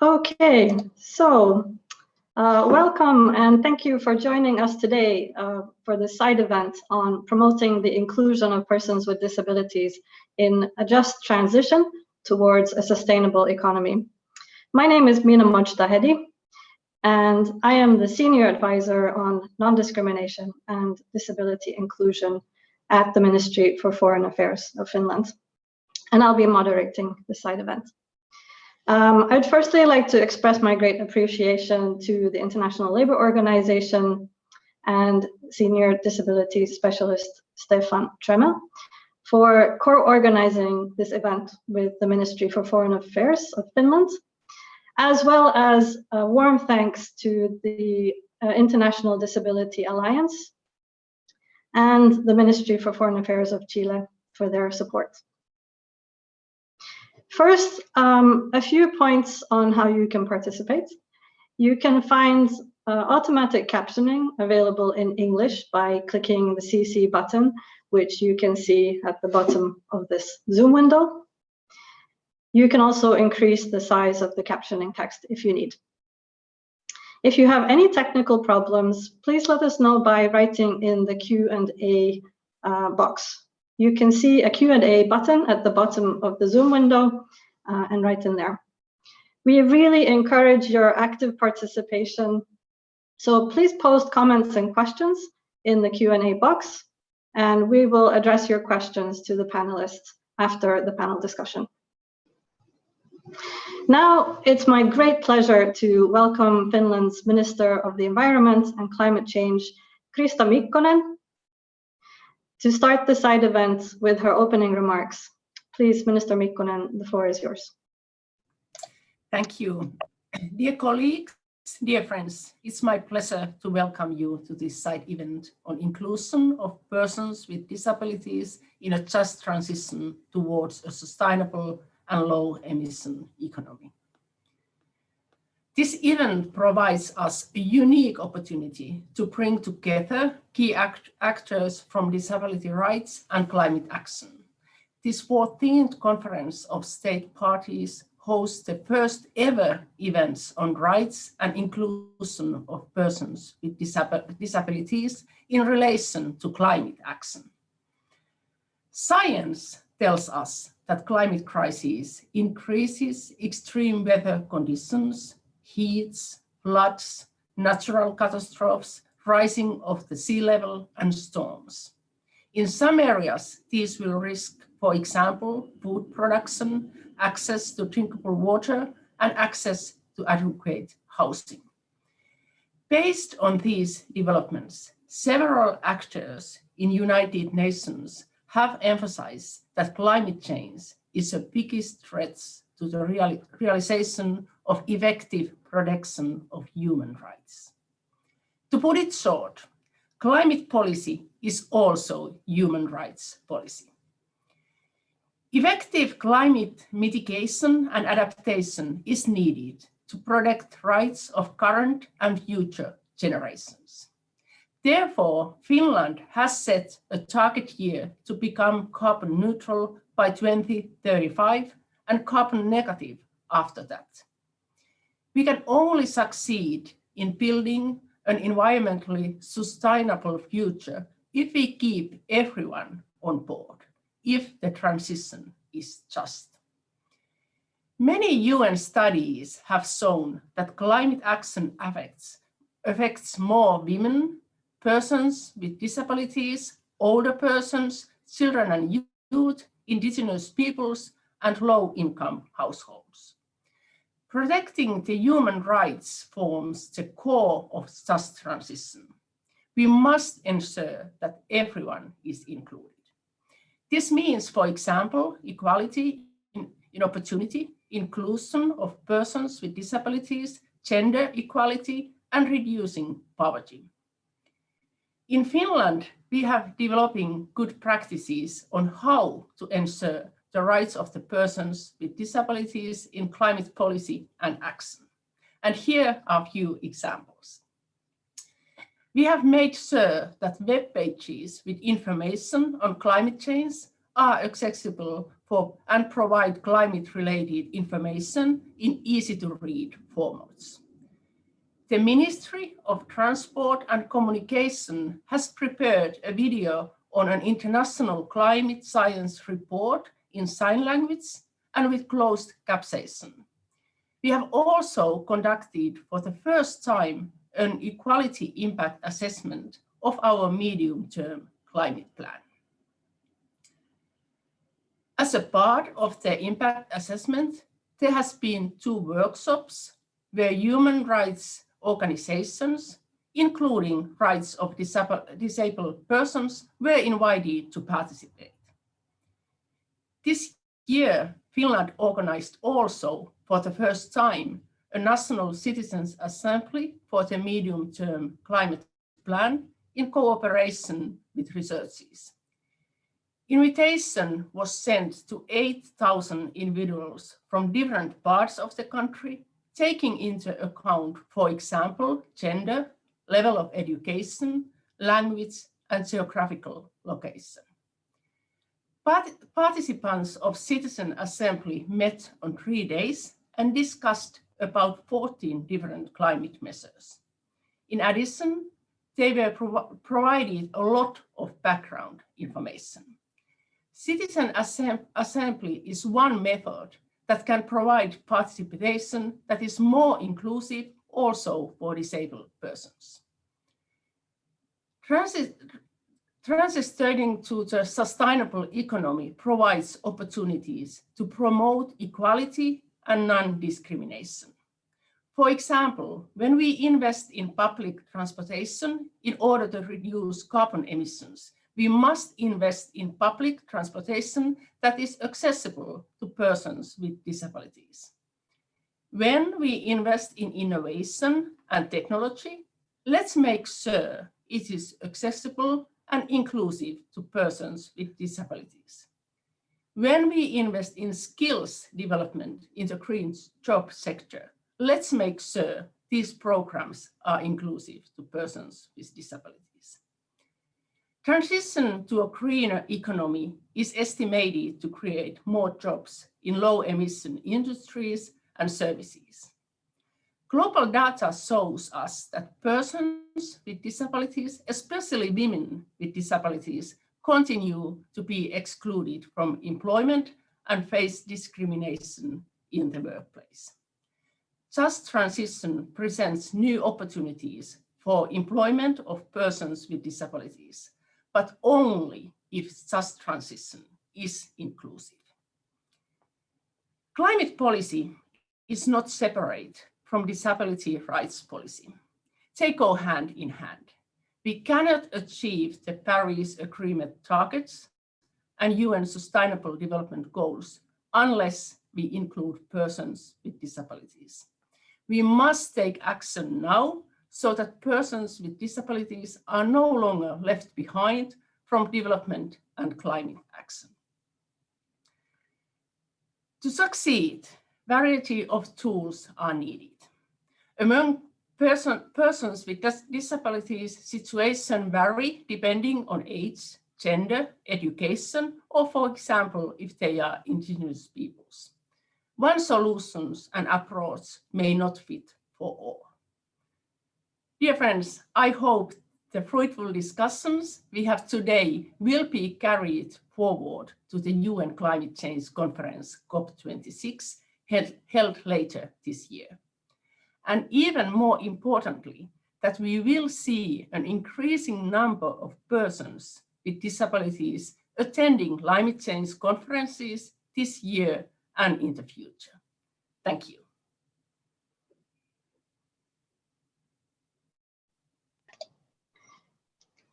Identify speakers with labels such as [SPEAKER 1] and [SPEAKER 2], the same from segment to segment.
[SPEAKER 1] Okay, so welcome and thank you for joining us today for this side event on promoting the inclusion of persons with disabilities in a just transition towards a sustainable economy. My name is Mina Mojtahedi, and I am the Senior Advisor on Non-Discrimination and Disability Inclusion at the Ministry for Foreign Affairs of Finland, and I'll be moderating this side event. I'd firstly like to express my great appreciation to the International Labour Organization and Senior Disability Specialist Stefan Tremme for co-organizing this event with the Ministry for Foreign Affairs of Finland, as well as warm thanks to the International Disability Alliance and the Ministry for Foreign Affairs of Chile for their support. First, a few points on how you can participate. You can find automatic captioning available in English by clicking the CC button, which you can see at the bottom of this Zoom window. You can also increase the size of the captioning text if you need. If you have any technical problems, please let us know by writing in the Q&A box. You can see a Q&A button at the bottom of the Zoom window and write in there. We really encourage your active participation, so please post comments and questions in the Q&A box, and we will address your questions to the panelists after the panel discussion. Now, it's my great pleasure to welcome Finland's Minister of the Environment and Climate Change, Krista Mikkonen, to start the side event with her opening remarks. Please, Minister Mikkonen, the floor is yours.
[SPEAKER 2] Thank you. Dear colleagues, dear friends, it's my pleasure to welcome you to this side event on inclusion of persons with disabilities in a just transition towards a sustainable and low-emission economy. This event provides us a unique opportunity to bring together key actors from disability rights and climate action. This 14th conference of state parties hosts the first ever events on rights and inclusion of persons with disabilities in relation to climate action. Science tells us that climate crisis increases extreme weather conditions, heats, floods, natural catastrophes, rising of the sea level, and storms. In some areas, these will risk, for example, food production, access to drinkable water, and access to adequate housing. Based on these developments, several actors in United Nations have emphasized that climate change is the biggest threat to the realization of effective protection of human rights. To put it short, climate policy is also human rights policy. Effective climate mitigation and adaptation is needed to protect rights of current and future generations. Therefore, Finland has set a target year to become carbon neutral by 2035 and carbon negative after that. We can only succeed in building an environmentally sustainable future if we keep everyone on board, if the transition is just. Many UN studies have shown that climate action affects more women, persons with disabilities, older persons, children and youth, indigenous peoples, and low-income households. Protecting the human rights forms the core of just transition. We must ensure that everyone is included. This means, for example, equality in opportunity, inclusion of persons with disabilities, gender equality, and reducing poverty. In Finland, we have developing good practices on how to ensure the rights of the persons with disabilities in climate policy and action. And here are a few examples. We have made sure that web pages with information on climate change are accessible and provide climate-related information in easy-to-read formats. The Ministry of Transport and Communication has prepared a video on an international climate science report in sign language and with closed captioning. We have also conducted for the first time an equality impact assessment of our medium-term climate plan. As a part of the impact assessment, there has been 2 workshops where human rights organizations, including rights of disabled persons, were invited to participate. This year, Finland organized also, for the first time, a National Citizens' Assembly for the medium-term climate plan in cooperation with researchers. Invitation was sent to 8,000 individuals from different parts of the country, taking into account, for example, gender, level of education, language, and geographical location. Participants of Citizen Assembly met on 3 days and discussed about 14 different climate measures. In addition, they were provided a lot of background information. Citizen Assembly is one method that can provide participation that is more inclusive also for disabled persons. Transitioning to the sustainable economy provides opportunities to promote equality and non-discrimination. For example, when we invest in public transportation in order to reduce carbon emissions, we must invest in public transportation that is accessible to persons with disabilities. When we invest in innovation and technology, let's make sure it is accessible and inclusive to persons with disabilities. When we invest in skills development in the green job sector, let's make sure these programs are inclusive to persons with disabilities. Transition to a greener economy is estimated to create more jobs in low-emission industries and services. Global data shows us that persons with disabilities, especially women with disabilities, continue to be excluded from employment and face discrimination in the workplace. Just transition presents new opportunities for employment of persons with disabilities, but only if just transition is inclusive. Climate policy is not separate from disability rights policy. They go hand in hand. We cannot achieve the Paris Agreement targets and UN Sustainable Development Goals unless we include persons with disabilities. We must take action now so that persons with disabilities are no longer left behind from development and climate action. To succeed, variety of tools are needed. Among persons with disabilities, situations vary depending on age, gender, education, or for example, if they are indigenous peoples. One solution and approach may not fit for all. Dear friends, I hope the fruitful discussions we have today will be carried forward to the UN Climate Change Conference, COP26, held later this year. And even more importantly, that we will see an increasing number of persons with disabilities attending climate change conferences this year and in the future. Thank you.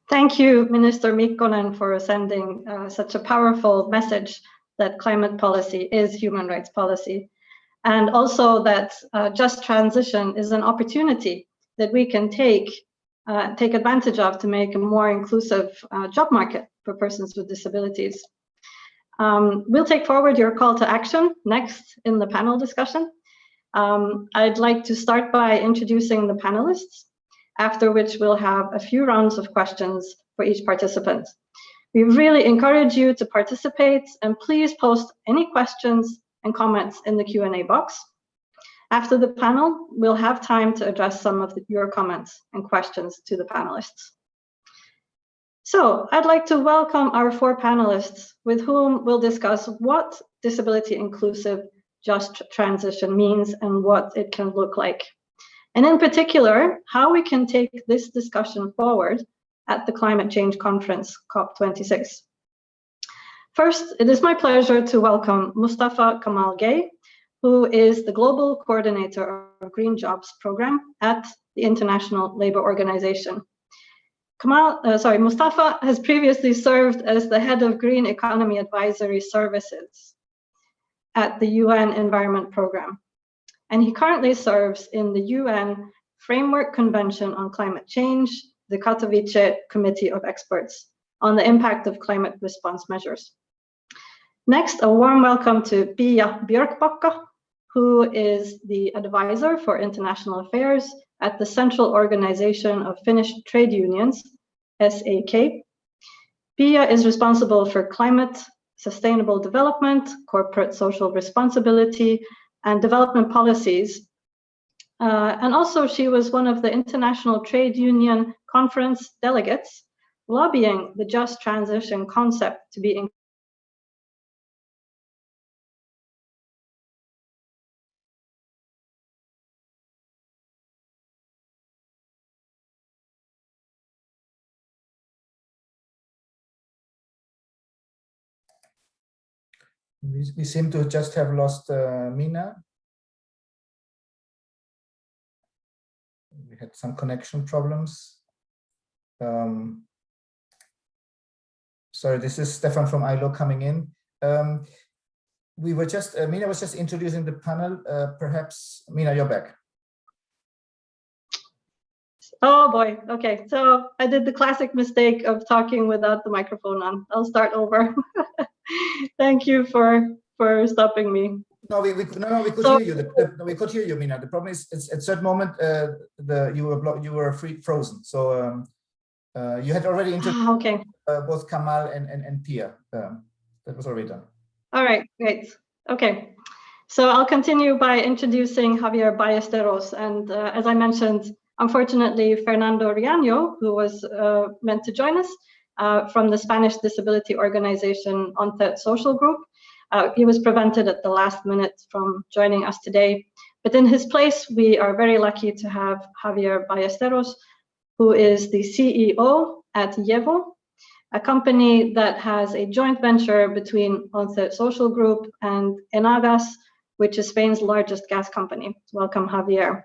[SPEAKER 1] Thank you, Minister Mikkonen, for sending such a powerful message that climate policy is human rights policy, and also that just transition is an opportunity that we can take advantage of to make a more inclusive job market for persons with disabilities. We'll take forward your call to action next in the panel discussion. I'd like to start by introducing the panelists, after which we'll have a few rounds of questions for each participant. We really encourage you to participate, and please post any questions and comments in the Q&A box. After the panel, we'll have time to address some of your comments and questions to the panelists. So I'd like to welcome our 4 panelists with whom we'll discuss what disability inclusive just transition means and what it can look like. And in particular, how we can take this discussion forward at the Climate Change Conference, COP26. First, it is my pleasure to welcome Mustafa Kamal Gay, who is the Global Coordinator of Green Jobs Program at the International Labour Organization. Mustafa has previously served as the head of Green Economy Advisory Services at the UN Environment Program. And he currently serves in the UN Framework Convention on Climate Change, the Katowice Committee of Experts on the Impact of Climate Response Measures. Next, a warm welcome to Pia Björkbacka, who is the advisor for international affairs at the Central Organization of Finnish Trade Unions, SAK. Pia is responsible for climate, sustainable development, corporate social responsibility, and development policies. And also she was one of the International Trade Union Conference delegates lobbying the just transition concept to be
[SPEAKER 3] We seem to just have lost Mina. We had some connection problems. Sorry, this is Stefan from ILO coming in. We were just, Mina was just introducing the panel. Perhaps, Mina, you're back.
[SPEAKER 1] Oh boy, okay. So I did the classic mistake of talking without the microphone on. I'll start over. Thank you for stopping me.
[SPEAKER 3] No, we could hear you. We could hear you, Mina. The problem is, at a certain moment, you were frozen. So you had already introduced both Kamal and Pia. That was already done.
[SPEAKER 1] All right, great. Okay, so I'll continue by introducing Javier Baesteros. And as I mentioned, unfortunately, Fernando Riaño, who was meant to join us from the Spanish disability organization Untitled Social Group, he was prevented at the last minute from joining us today. But in his place, we are very lucky to have Javier Baesteros, who is the CEO at Llevo, a company that has a joint venture between Untitled Social Group and Enagas, which is Spain's largest gas company. Welcome, Javier.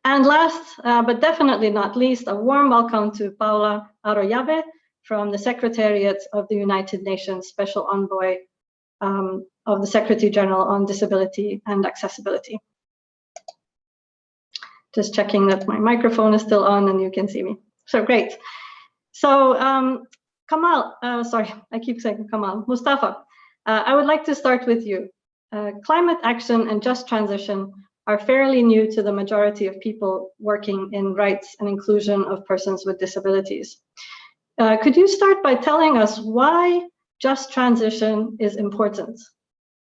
[SPEAKER 1] And last, but definitely not least, a warm welcome to Paula Arroyave from the Secretariat of the United Nations Special Envoy of the Secretary General on Disability and Accessibility. Just checking that my microphone is still on and you can see me. So great. So Kamal, sorry, I keep saying Kamal, Mustafa, I would like to start with you. Climate action and just transition are fairly new to the majority of people working in rights and inclusion of persons with disabilities. Could you start by telling us why just transition is important?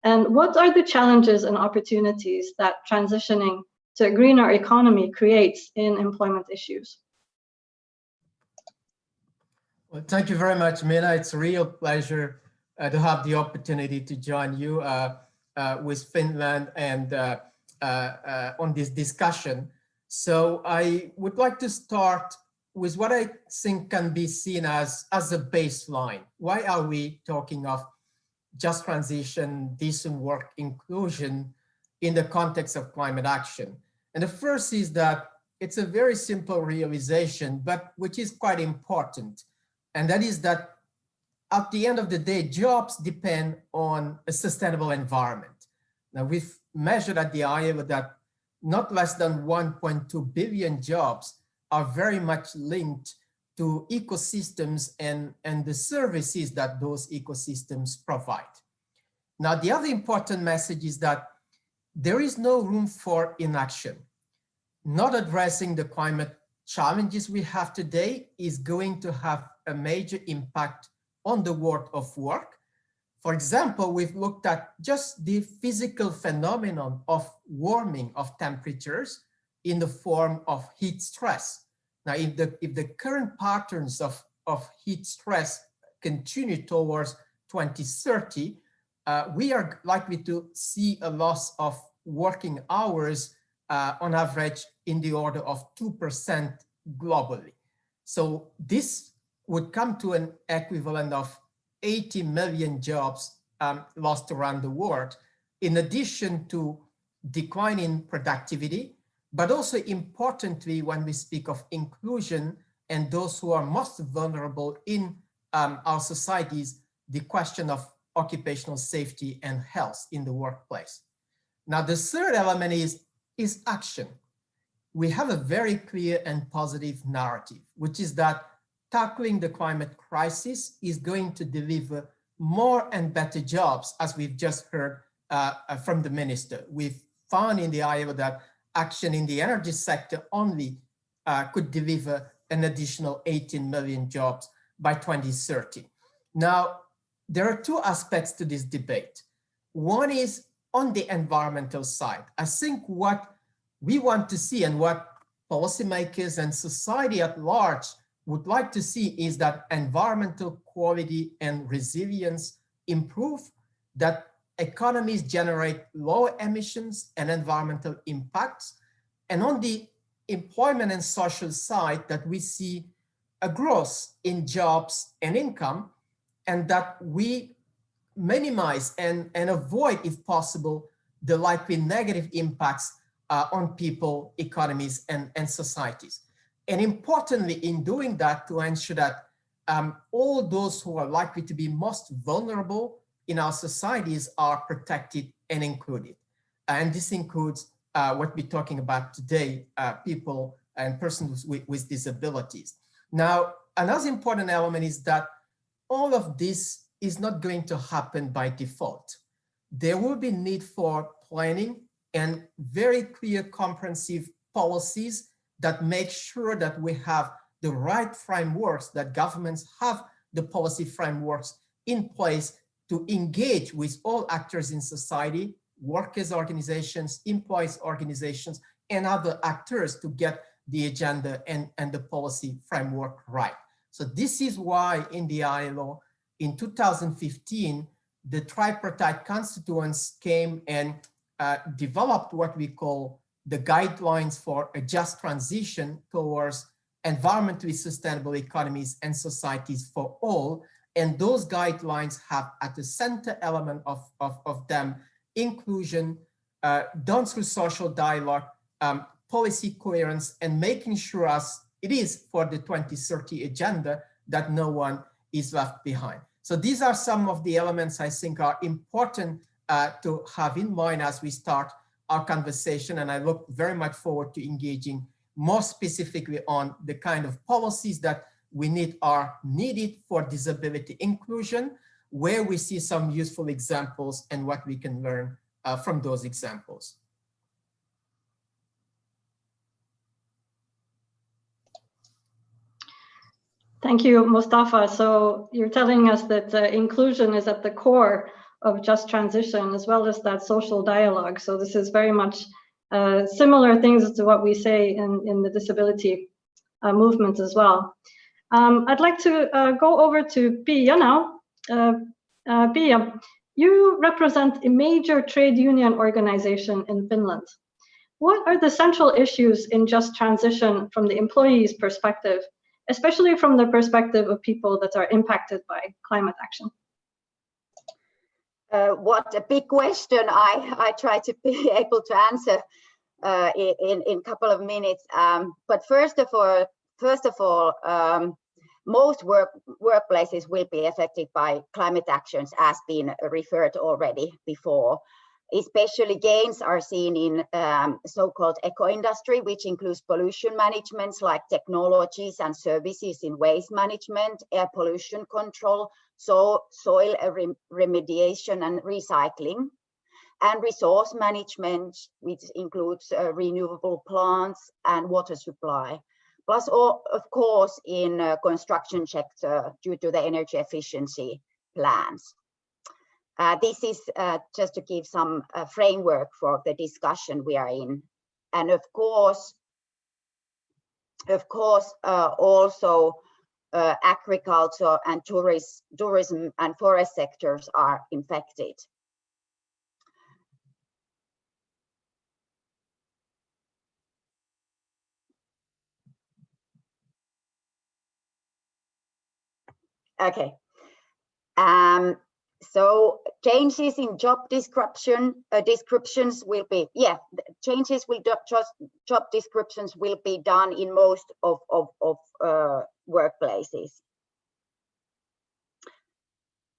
[SPEAKER 1] And what are the challenges and opportunities that transitioning to a greener economy creates in employment issues?
[SPEAKER 4] Well, thank you very much, Mina. It's a real pleasure to have the opportunity to join you with Finland and on this discussion. So I would like to start with what I think can be seen as a baseline. Why are we talking of just transition, decent work, inclusion in the context of climate action? And the first is that it's a very simple realization, but which is quite important. And that is that at the end of the day, jobs depend on a sustainable environment. Now we've measured at the ILO that not less than 1.2 billion jobs are very much linked to ecosystems and the services that those ecosystems provide. Now, the other important message is that there is no room for inaction. Not addressing the climate challenges we have today is going to have a major impact on the world of work. For example, we've looked at just the physical phenomenon of warming of temperatures in the form of heat stress. Now, if the current patterns of heat stress continue towards 2030, we are likely to see a loss of working hours on average in the order of 2% globally. So this would come to an equivalent of 80 million jobs lost around the world, in addition to decline in productivity, but also importantly, when we speak of inclusion and those who are most vulnerable in our societies, the question of occupational safety and health in the workplace. Now, the third element is action. We have a very clear and positive narrative, which is that tackling the climate crisis is going to deliver more and better jobs, as we've just heard from the minister. We've found in the ILO that action in the energy sector only could deliver an additional 18 million jobs by 2030. Now, there are two aspects to this debate. One is on the environmental side. I think what we want to see and what policymakers and society at large would like to see is that environmental quality and resilience improve, that economies generate low emissions and environmental impacts, and on the employment and social side, that we see a growth in jobs and income, and that we minimize and avoid, if possible, the likely negative impacts on people, economies, and societies. And importantly, in doing that, to ensure that all those who are likely to be most vulnerable in our societies are protected and included. And this includes what we're talking about today, people and persons with disabilities. Now, another important element is that all of this is not going to happen by default. There will be need for planning and very clear comprehensive policies that make sure that we have the right frameworks, that governments have the policy frameworks in place to engage with all actors in society, workers' organizations, employees' organizations, and other actors to get the agenda and the policy framework right. So this is why in the ILO, in 2015, the tripartite constituents came and developed what we call the guidelines for a just transition towards environmentally sustainable economies and societies for all. And those guidelines have at the center element of them inclusion, done through social dialogue, policy coherence, and making sure, as it is for the 2030 agenda, that no one is left behind. So these are some of the elements I think are important to have in mind as we start our conversation, and I look very much forward to engaging more specifically on the kind of policies that we need are needed for disability inclusion, where we see some useful examples and what we can learn from those examples.
[SPEAKER 1] Thank you, Mustafa. So you're telling us that inclusion is at the core of just transition, as well as that social dialogue. So this is very much similar things to what we say in the disability movement as well. I'd like to go over to Pia now. Pia, you represent a major trade union organization in Finland. What are the central issues in just transition from the employee's perspective, especially from the perspective of people that are impacted by climate action?
[SPEAKER 5] What a big question. I try to be able to answer in a couple of minutes. But first of all, most workplaces will be affected by climate actions, as been referred already before. Especially gains are seen in so-called eco-industry, which includes pollution management like technologies and services in waste management, air pollution control, soil remediation and recycling, and resource management, which includes renewable plants and water supply. plus of course in construction sector due to the energy efficiency plans. This is just to give some framework for the discussion we are in. And of course also agriculture and tourism and forest sectors are infected. Okay. So changes in job descriptions will be, changes will job descriptions will be done in most of workplaces.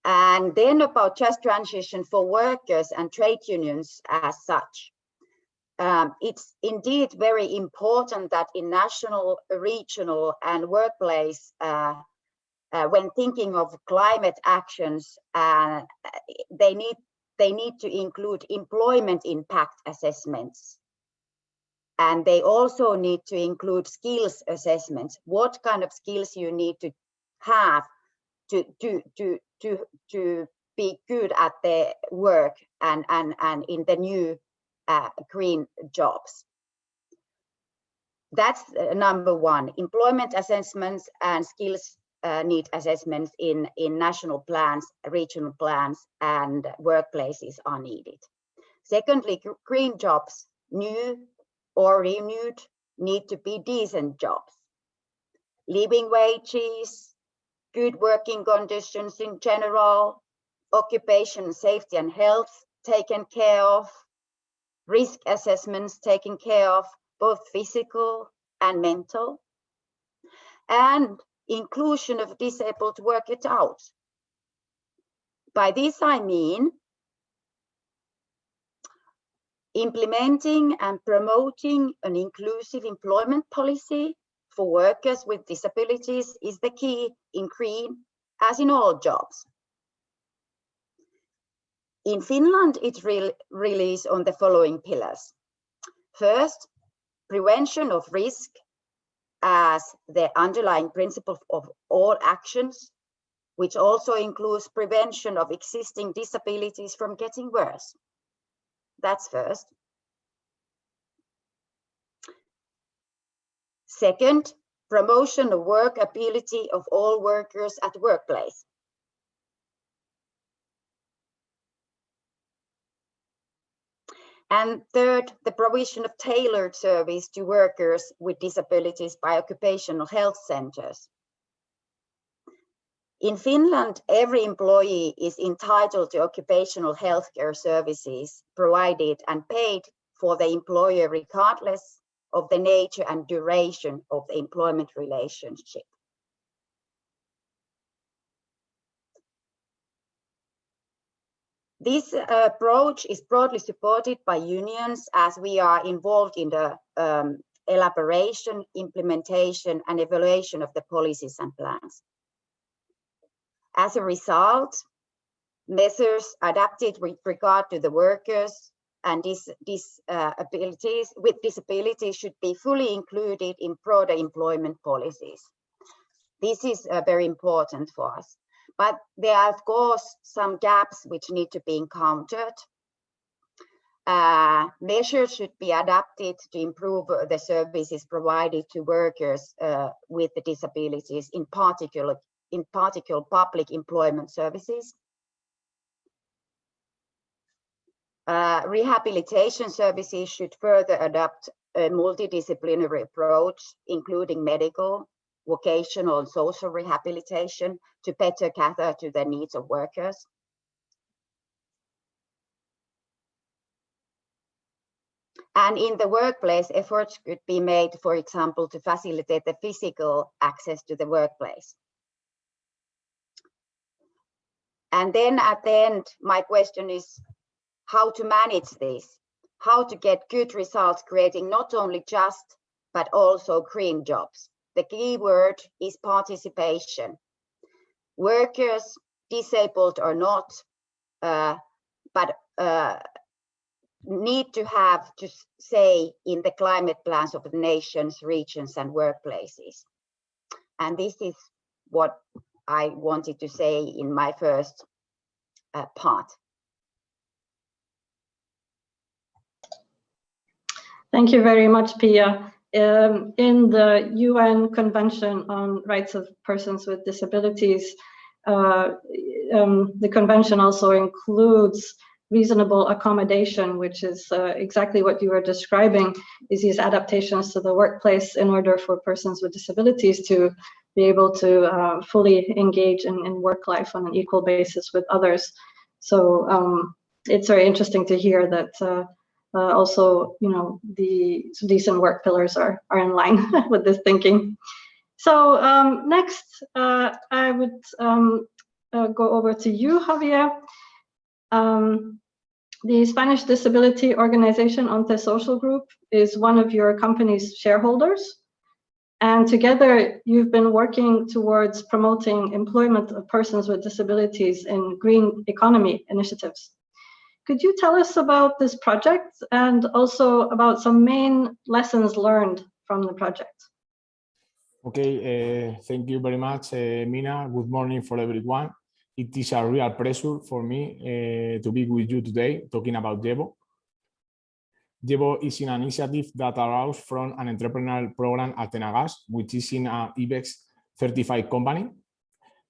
[SPEAKER 5] And then about just transition for workers and trade unions as such. It's indeed very important that in national, regional and workplace when thinking of climate actions, they need to include employment impact assessments, and they also need to include skills assessments. What kind of skills you need to have to be good at the work and in the new green jobs. That's number one. Employment assessments and skills need assessments in national plans, regional plans, and workplaces are needed. Secondly, green jobs, new or renewed, need to be decent jobs. Living wages, good working conditions in general, occupation safety and health taken care of, risk assessments taken care of, both physical and mental, and inclusion of disabled work it out. By this I mean implementing and promoting an inclusive employment policy for workers with disabilities is the key in green, as in all jobs. In Finland, it relies on the following pillars. First, prevention of risk as the underlying principle of all actions, which also includes prevention of existing disabilities from getting worse. That's first. Second, promotion of workability of all workers at workplace. And third, the provision of tailored service to workers with disabilities by occupational health centers. In Finland, every employee is entitled to occupational health care services provided and paid for the employer regardless of the nature and duration of the employment relationship. This approach is broadly supported by unions as we are involved in the elaboration, implementation, and evaluation of the policies and plans. As a result, measures adapted with regard to the workers and disabilities should be fully included in broader employment policies. This is very important for us. But there are, of course, some gaps which need to be encountered. Measures should be adapted to improve the services provided to workers with the disabilities, in particular public employment services. Rehabilitation services should further adopt a multidisciplinary approach, including medical, vocational, and social rehabilitation to better cater to the needs of workers. And in the workplace, efforts could be made, for example, to facilitate the physical access to the workplace. And then at the end, my question is how to manage this, how to get good results, creating not only just, but also green jobs. The key word is participation. Workers, disabled or not, but need to have to say in the climate plans of the nations, regions, and workplaces. And this is what I wanted to say in my first part.
[SPEAKER 1] Thank you very much, Pia. In the UN Convention on Rights of Persons with Disabilities, the convention also includes reasonable accommodation, which is exactly what you were describing, is these adaptations to the workplace in order for persons with disabilities to be able to fully engage in work life on an equal basis with others. So it's very interesting to hear that also, you know, the decent work pillars are in line with this thinking. So next, I would go over to you, Javier. The Spanish disability organization Onte Social Group is one of your company's shareholders. And together, you've been working towards promoting employment of persons with disabilities in green economy initiatives. Could you tell us about this project and also about some main lessons learned from the project?
[SPEAKER 6] Okay, thank you very much, Mina. Good morning for everyone. It is a real pleasure for me to be with you today talking about JEVO. JEVO is an initiative that allows from an entrepreneurial program at Tenagas, which is in an IBEX 35 company.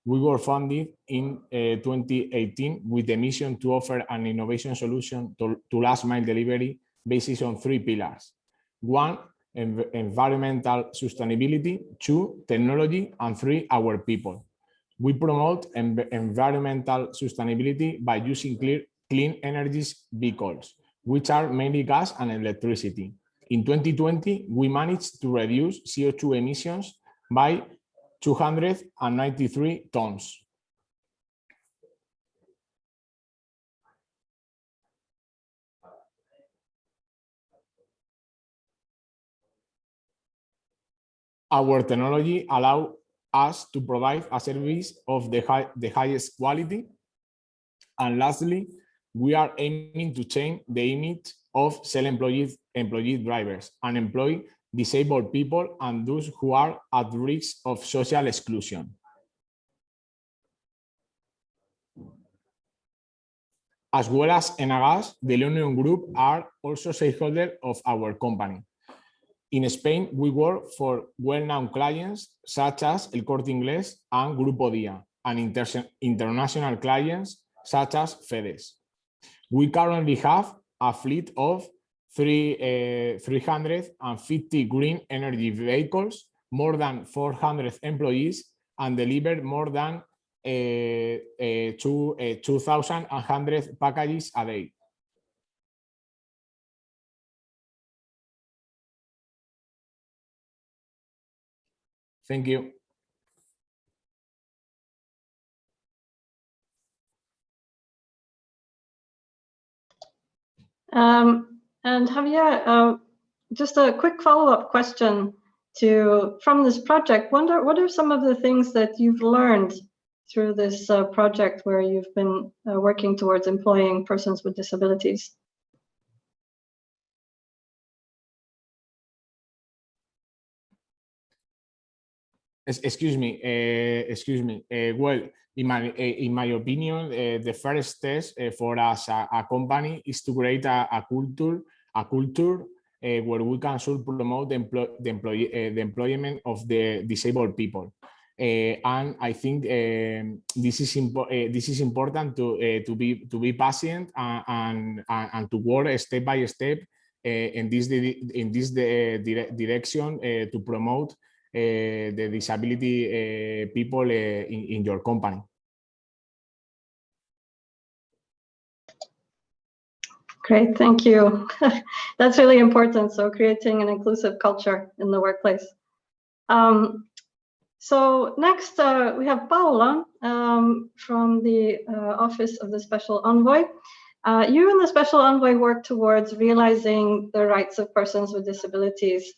[SPEAKER 6] We were founded in 2018 with the mission to offer an innovation solution to last mile delivery based on 3 pillars. 1, environmental sustainability, 2, technology, and 3, our people. We promote environmental sustainability by using clean energy vehicles, which are mainly gas and electricity. In 2020, we managed to reduce CO2 emissions by 293 tons. Our technology allows us to provide a service of the highest quality. And lastly, we are aiming to change the image of self-employed drivers and employ disabled people and those who are at risk of social exclusion. As well as Enagas, the Union Group are also shareholders of our company. In Spain, we work for well-known clients such as El Corte Inglés and Grupo Dia, and international clients such as FedEx. We currently have a fleet of 350 green energy vehicles, more than 400 employees, and deliver more than 2,100 packages a day. Thank you.
[SPEAKER 1] And Javier, just a quick follow-up question from this project. What are some of the things that you've learned through this project where you've been working towards employing persons with disabilities?
[SPEAKER 6] Excuse me. Well, in my opinion, the first step for us, a company, is to create a culture where we can promote the employment of the disabled people. And I think this is important to be patient and to work step by step in this direction to promote the disability people in your company.
[SPEAKER 1] Great, thank you. That's really important. So creating an inclusive culture in the workplace. So next we have Paula from the Office of the Special Envoy. You and the Special Envoy work towards realizing the rights of persons with disabilities.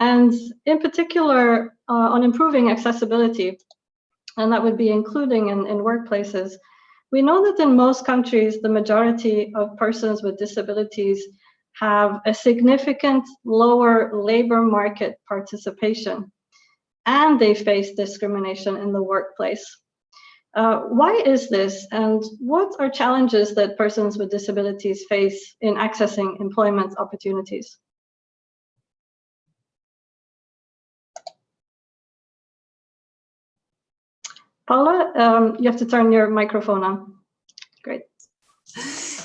[SPEAKER 1] And in particular, on improving accessibility, and that would be including in workplaces. We know that in most countries, the majority of persons with disabilities have a significant lower labor market participation, and they face discrimination in the workplace. Why is this, and what are challenges that persons with disabilities face in accessing employment opportunities? Paula, you have to turn your microphone on. Great.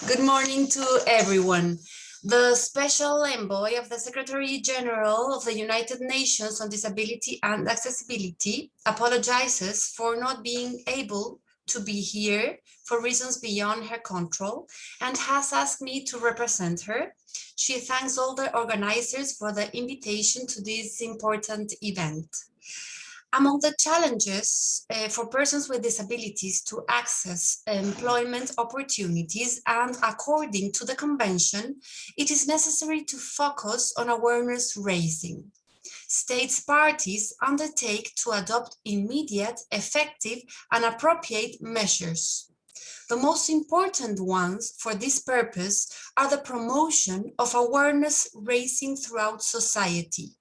[SPEAKER 7] Good morning to everyone. The Special Envoy of the Secretary General of the United Nations on Disability and Accessibility apologizes for not being able to be here for reasons beyond her control and has asked me to represent her. She thanks all the organizers for the invitation to this important event. Among the challenges for persons with disabilities to access employment opportunities, and according to the Convention, it is necessary to focus on awareness raising. States parties undertake to adopt immediate, effective, and appropriate measures. The most important ones for this purpose are the promotion of awareness raising throughout society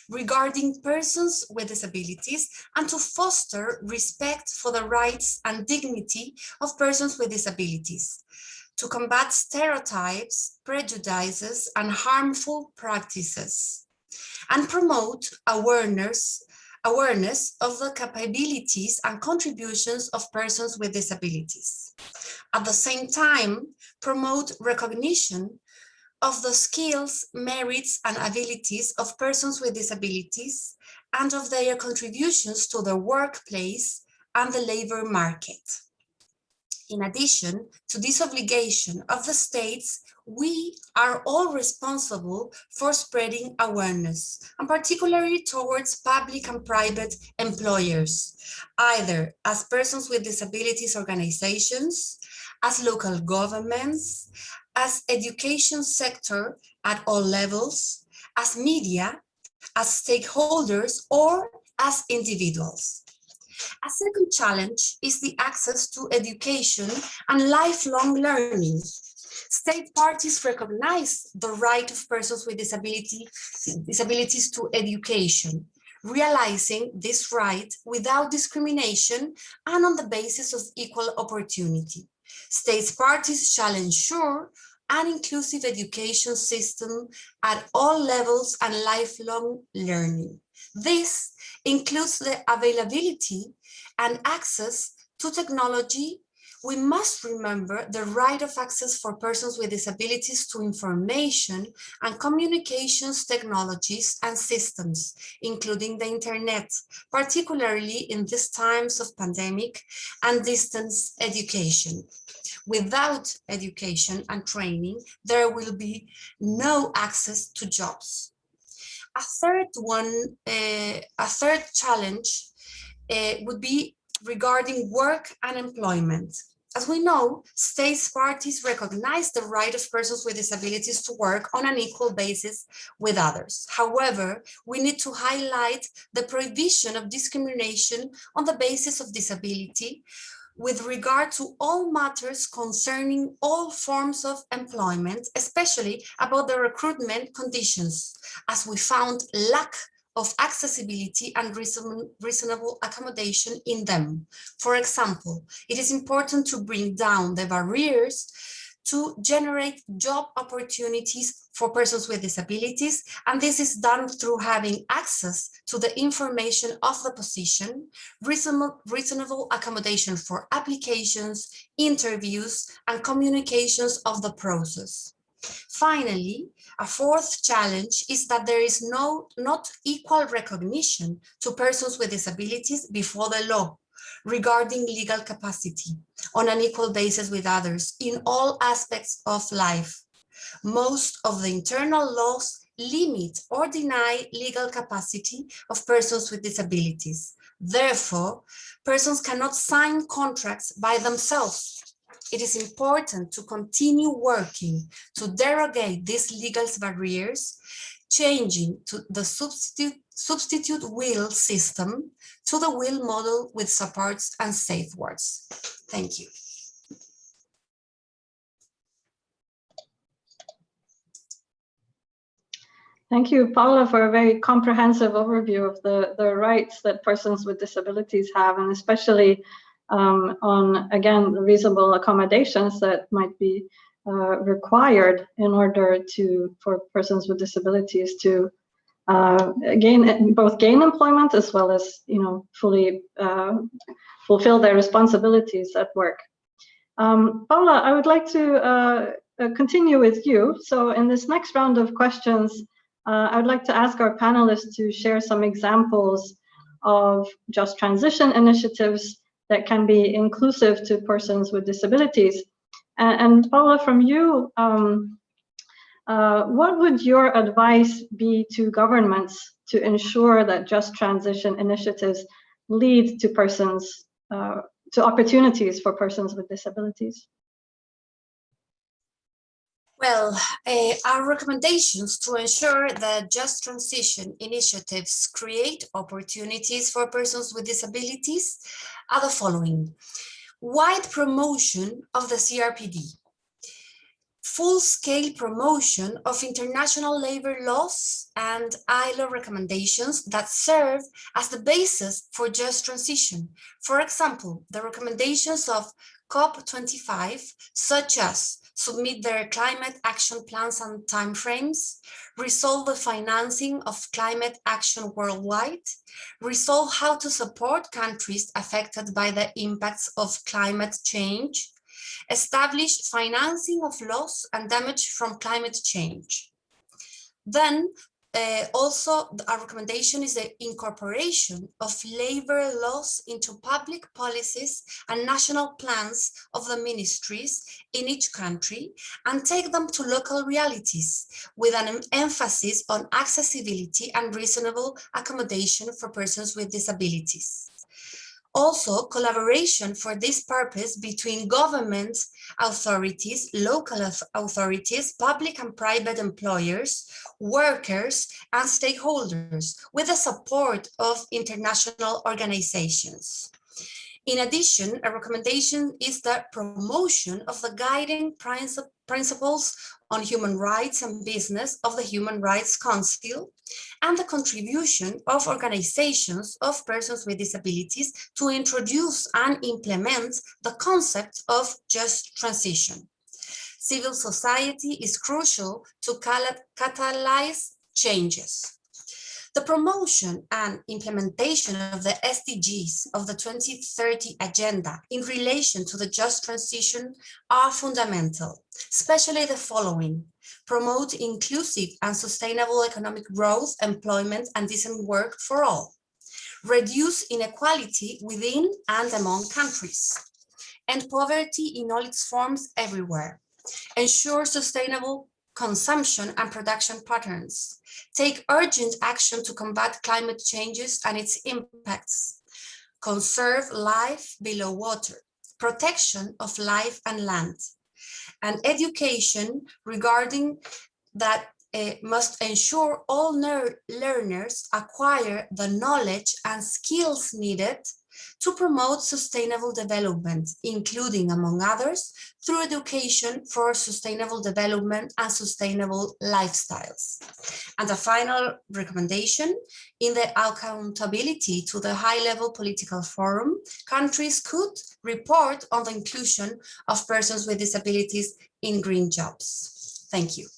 [SPEAKER 7] regarding persons with disabilities, and to foster respect for the rights and dignity of persons with disabilities, to combat stereotypes, prejudices, and harmful practices, and promote awareness of the capabilities and contributions of persons with disabilities. At the same time, promote recognition of the skills, merits, and abilities of persons with disabilities and of their contributions to the workplace and the labor market. In addition to this obligation of the states, we are all responsible for spreading awareness, and particularly towards public and private employers, either as persons with disabilities organizations, as local governments, as education sector at all levels, as media, as stakeholders, or as individuals. A second challenge is the access to education and lifelong learning. State parties recognize the right of persons with disabilities to education, realizing this right without discrimination and on the basis of equal opportunity. States parties shall ensure an inclusive education system at all levels and lifelong learning. This includes the availability and access to technology. We must remember the right of access for persons with disabilities to information and communications technologies and systems, including the internet, particularly in these times of pandemic and distance education. Without education and training, there will be no access to jobs. A third challenge would be regarding work and employment. As we know, states parties recognize the right of persons with disabilities to work on an equal basis with others. However, we need to highlight the prohibition of discrimination on the basis of disability with regard to all matters concerning all forms of employment, especially about the recruitment conditions, as we found lack of accessibility and reasonable accommodation in them. For example, it is important to bring down the barriers to generate job opportunities for persons with disabilities, and this is done through having access to the information of the position, reasonable accommodation for applications, interviews, and communications of the process. Finally, a fourth challenge is that there is not equal recognition to persons with disabilities before the law regarding legal capacity on an equal basis with others in all aspects of life. Most of the internal laws limit or deny legal capacity of persons with disabilities. Therefore, persons cannot sign contracts by themselves. It is important to continue working to derogate these legal barriers, changing to the substitute will system to the will model with supports and safeguards. Thank you.
[SPEAKER 1] Thank you, Paula, for a very comprehensive overview of the rights that persons with disabilities have, and especially on, again, reasonable accommodations that might be required in order for persons with disabilities to gain employment as well as, fully fulfill their responsibilities at work. Paula, I would like to continue with you. So in this next round of questions, I would like to ask our panelists to share some examples of just transition initiatives that can be inclusive to persons with disabilities. And Paula, from you, what would your advice be to governments to ensure that just transition initiatives lead to to opportunities for persons with disabilities?
[SPEAKER 7] Well, our recommendations to ensure that just transition initiatives create opportunities for persons with disabilities are the following: wide promotion of the CRPD, full-scale promotion of international labor laws and ILO recommendations that serve as the basis for just transition. For example, the recommendations of COP25, such as submit their climate action plans and timeframes, resolve the financing of climate action worldwide, resolve how to support countries affected by the impacts of climate change, establish financing of loss and damage from climate change. Then also our recommendation is the incorporation of labor laws into public policies and national plans of the ministries in each country and take them to local realities with an emphasis on accessibility and reasonable accommodation for persons with disabilities. Also, collaboration for this purpose between government authorities, local authorities, public and private employers, workers, and stakeholders with the support of international organizations. In addition, a recommendation is the promotion of the guiding principles on human rights and business of the Human Rights Council and the contribution of organizations of persons with disabilities to introduce and implement the concept of just transition. Civil society is crucial to catalyze changes. The promotion and implementation of the SDGs of the 2030 Agenda in relation to the just transition are fundamental, especially the following: promote inclusive and sustainable economic growth, employment, and decent work for all, reduce inequality within and among countries, end poverty in all its forms everywhere, ensure sustainable consumption and production patterns, take urgent action to combat climate changes and its impacts, conserve life below water, protection of life and land, and education regarding that must ensure all learners acquire the knowledge and skills needed to promote sustainable development, including, among others, through education for sustainable development and sustainable lifestyles. And a final recommendation: in the accountability to the high-level political forum, countries could report on the inclusion of persons with disabilities in green jobs. Thank you.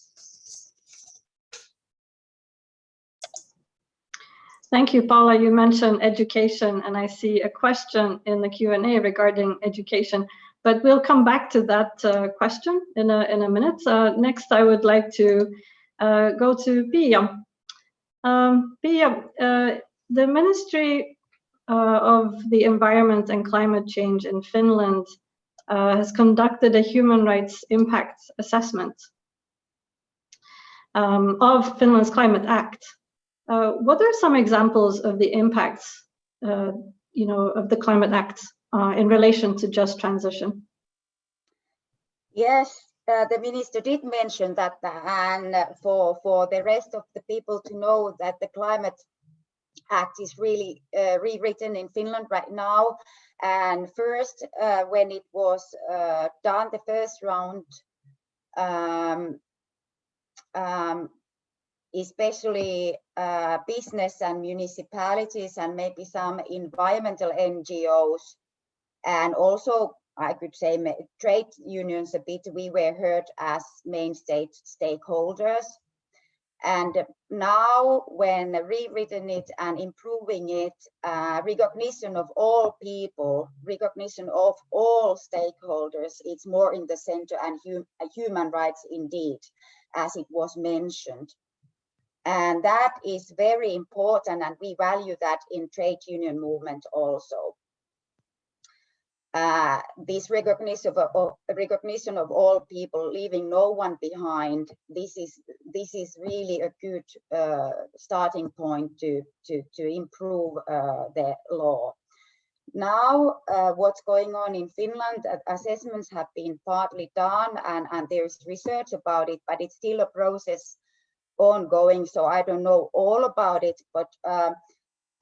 [SPEAKER 1] Thank you, Paula. You mentioned education, and I see a question in the Q&A regarding education, but we'll come back to that question in a minute. Next, I would like to go to Pia. Pia, the Ministry of the Environment and Climate Change in Finland has conducted a human rights impact assessment of Finland's Climate Act. What are some examples of the impacts, of the Climate Act in relation to just transition?
[SPEAKER 5] Yes, the minister did mention that, and for the rest of the people to know that the Climate Act is really rewritten in Finland right now. And first, when it was done, the first round, especially business and municipalities and maybe some environmental NGOs, and also I could say trade unions a bit, we were heard as main stakeholders. And now when rewritten it and improving it, recognition of all people, recognition of all stakeholders, it's more in the center, and human rights indeed, as it was mentioned. And that is very important, and we value that in trade union movement also. This recognition of all people, leaving no one behind, this is really a good starting point to improve the law. Now, what's going on in Finland, assessments have been partly done, and there's research about it, but it's still a process ongoing, so I don't know all about it, but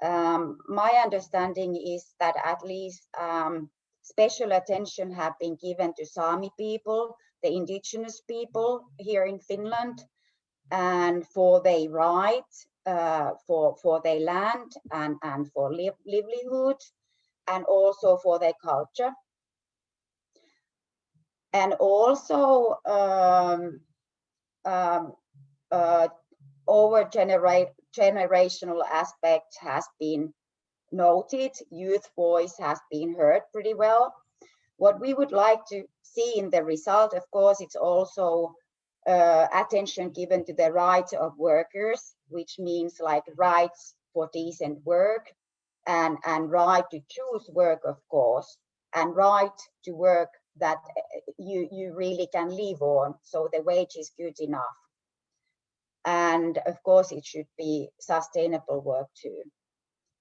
[SPEAKER 5] my understanding is that at least special attention have been given to Sami people, the indigenous people here in Finland, and for their rights, for their land and for livelihood, and also for their culture. And also over generational aspect has been noted. Youth voice has been heard pretty well. What we would like to see in the result, of course, it's also attention given to the rights of workers, which means like rights for decent work and right to choose work, of course, and right to work that you really can live on, so the wage is good enough. And of course, it should be sustainable work too.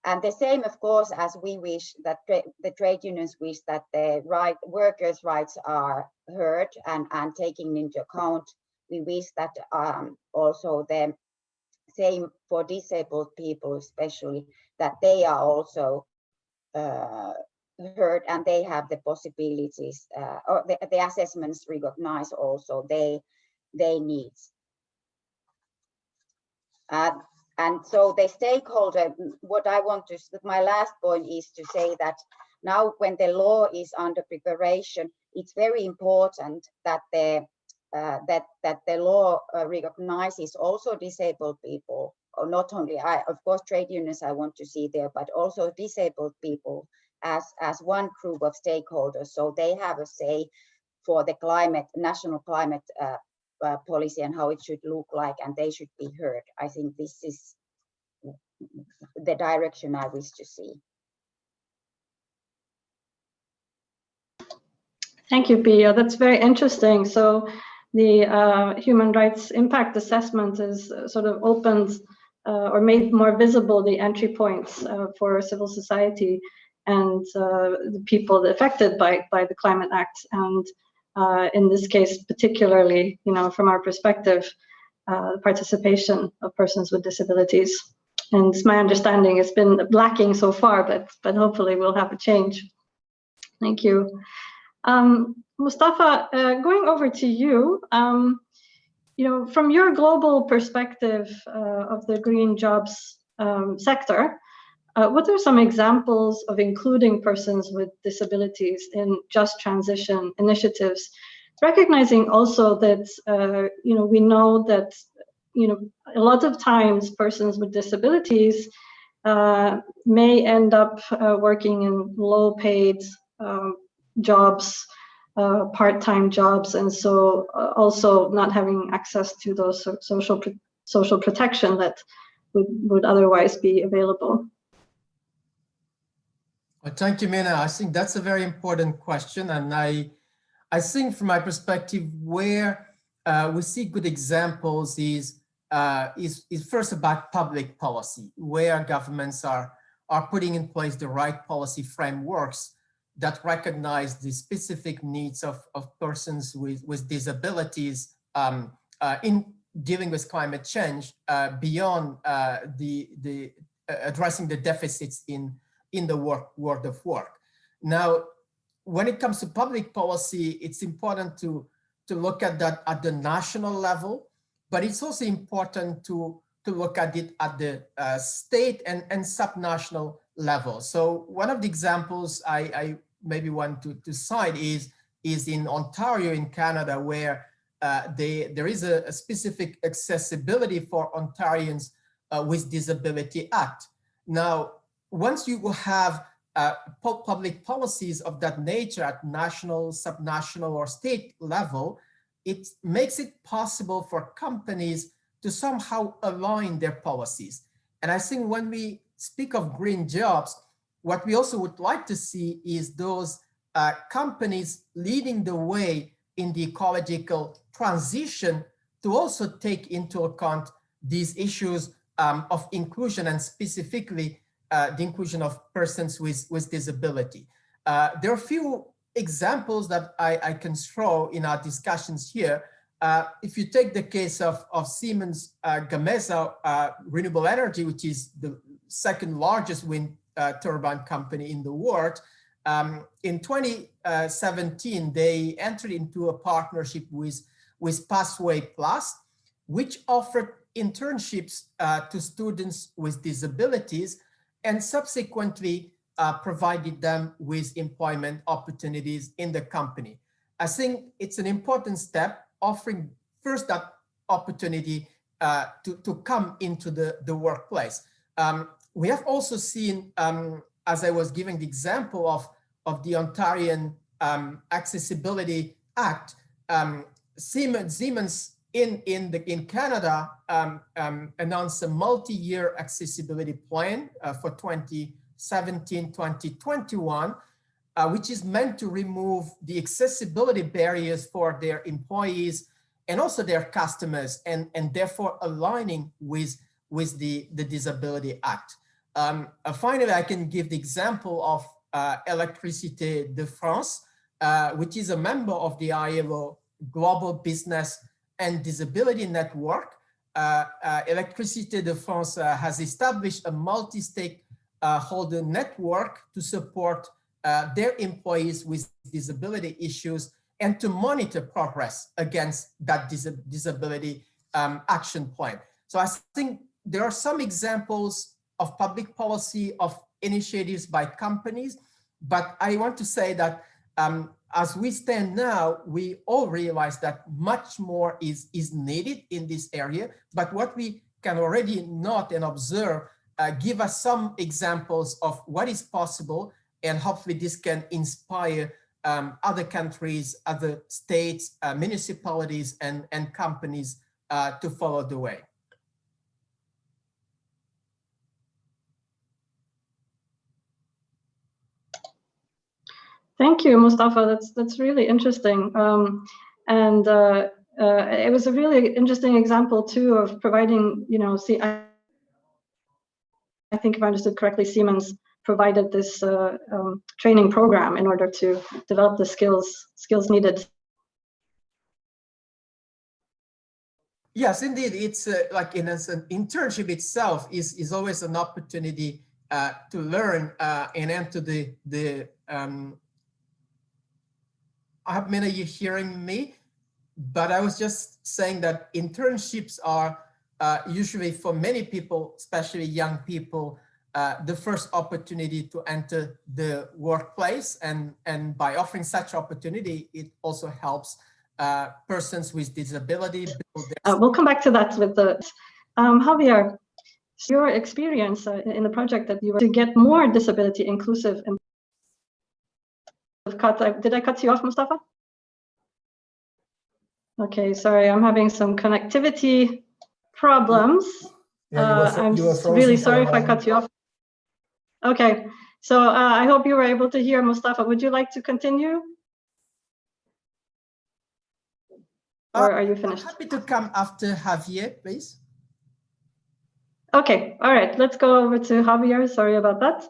[SPEAKER 5] And the same, of course, as we wish that the trade unions wish that the workers' rights are heard and taken into account. We wish that also the same for disabled people, especially, that they are also heard and they have the possibilities, or the assessments recognize also their needs. And so the stakeholder, what I want to, my last point is to say that now when the law is under preparation, it's very important that the law recognizes also disabled people, or not only, of course, trade unions I want to see there, but also disabled people as one group of stakeholders, so they have a say for the climate, national climate policy and how it should look like, and they should be heard. I think this is the direction I wish to see.
[SPEAKER 1] Thank you, Pia. That's very interesting. So the human rights impact assessment is sort of opened or made more visible the entry points for civil society and the people affected by the Climate Act. And in this case, particularly, from our perspective, participation of persons with disabilities. And it's my understanding it's been lacking so far, but hopefully we'll have a change. Thank you. Mustafa, going over to you, from your global perspective of the green jobs sector, what are some examples of including persons with disabilities in just transition initiatives, recognizing also that, we know that, a lot of times persons with disabilities may end up working in low-paid jobs, part-time jobs, and so also not having access to those social protection that would otherwise be available.
[SPEAKER 4] Well, thank you, Mina. I think that's a very important question, and I think from my perspective, where we see good examples is first about public policy, where governments are putting in place the right policy frameworks that recognize the specific needs of persons with disabilities in dealing with climate change beyond the addressing the deficits in the world of work. Now, when it comes to public policy, it's important to look at that at the national level, but it's also important to look at it at the state and subnational level. So one of the examples I maybe want to cite is in Ontario in Canada, where there is a specific accessibility for Ontarians with Disability Act. Now, once you have public policies of that nature at national, subnational, or state level, it makes it possible for companies to somehow align their policies. And I think when we speak of green jobs, what we also would like to see is those companies leading the way in the ecological transition to also take into account these issues of inclusion, and specifically the inclusion of persons with disability. There are a few examples that I can throw in our discussions here. If you take the case of Siemens Gamesa Renewable Energy, which is the second largest wind turbine company in the world, in 2017, they entered into a partnership with Pathway Plus, which offered internships to students with disabilities, and subsequently provided them with employment opportunities in the company. I think it's an important step, offering first that opportunity to come into the workplace. We have also seen, as I was giving the example of the Ontarian Accessibility Act, Siemens in Canada announced a multi-year accessibility plan for 2017-2021, which is meant to remove the accessibility barriers for their employees and also their customers, and therefore aligning with the Disability Act. Finally, I can give the example of Électricité de France, which is a member of the ILO Global Business and Disability Network. Électricité de France has established a multi-stakeholder network to support their employees with disability issues and to monitor progress against that disability action plan. So I think there are some examples of public policy, of initiatives by companies, but I want to say that as we stand now, we all realize that much more is needed in this area, but what we can already note and observe give us some examples of what is possible, and hopefully this can inspire other countries, other states, municipalities, and companies to follow the way.
[SPEAKER 1] Thank you, Mustafa. That's really interesting, and it was a really interesting example too of providing. I think if I understood correctly, Siemens provided this training program in order to develop the skills needed.
[SPEAKER 4] Yes, indeed. It's like an internship itself is always an opportunity to learn and enter the I hope many of you hearing me, but I was just saying that internships are usually for many people, especially young people, the first opportunity to enter the workplace, and by offering such opportunity, it also helps persons with disability build their
[SPEAKER 1] we'll come back to that with the Javier, your experience in the project that you were to get more disability inclusive. Did I cut you off, Mustafa? Okay, sorry, I'm having some connectivity problems.
[SPEAKER 3] Yeah,
[SPEAKER 1] I'm really sorry if I cut you off. Okay, so I hope you were able to hear Mustafa. Would you like to continue? Or are you finished?
[SPEAKER 4] I'm happy to come after Javier, please.
[SPEAKER 1] Okay, all right, let's go over to Javier. Sorry about that.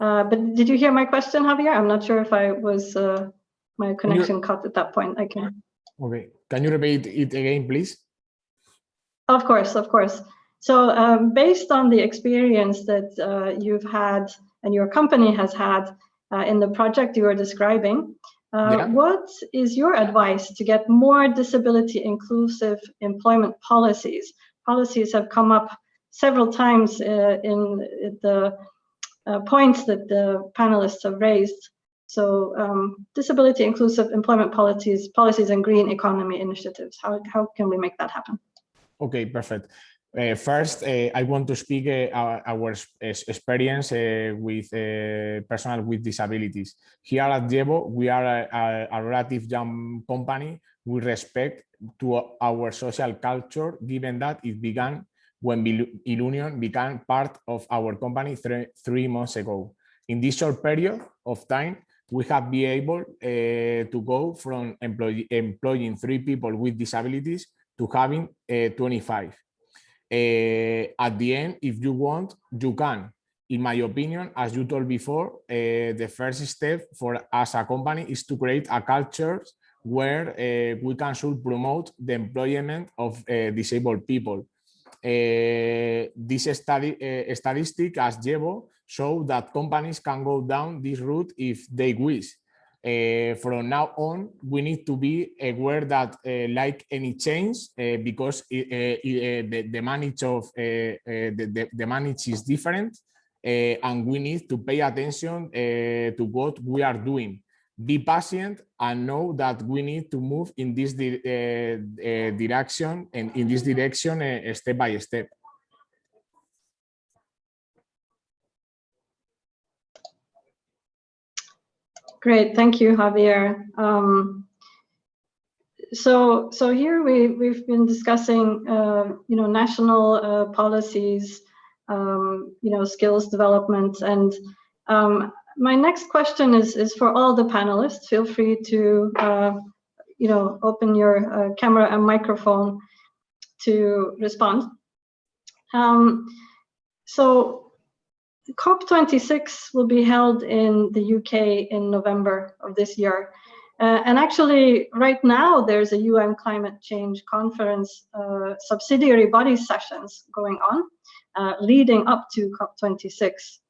[SPEAKER 1] But did you hear my question, Javier? I'm not sure if I was, my connection cut at that point. I can. Okay,
[SPEAKER 6] can you repeat it again, please?
[SPEAKER 1] Of course, of course. So based on the experience that you've had and your company has had in the project you were describing, What is your advice to get more disability inclusive employment policies? Policies have come up several times in the points that the panelists have raised. So disability inclusive employment policies and green economy initiatives, how can we make that happen?
[SPEAKER 6] Okay, perfect. First, I want to speak our experience with personnel with disabilities. Here at Jevo, we are a relative young company with respect to our social culture, given that it began when Ilunion became part of our company 3 months ago. In this short period of time, we have been able to go from employing 3 people with disabilities to having 25. At the end, if you want, you can. In my opinion, as you told before, the first step for us as a company is to create a culture where we can should promote the employment of disabled people. This statistic as Jevo show that companies can go down this route if they wish. From now on, we need to be aware that like any change, because the manage of the manage is different, and we need to pay attention to what we are doing. Be patient and know that we need to move in this direction, and in this direction step by step.
[SPEAKER 1] Great, thank you, Javier. So here we've been discussing, national policies, skills development, and my next question is for all the panelists. Feel free to, open your camera and microphone to respond. So COP26 will be held in the UK in November of this year. And actually, right now, there's a UN climate change conference subsidiary body sessions going on, leading up to COP26.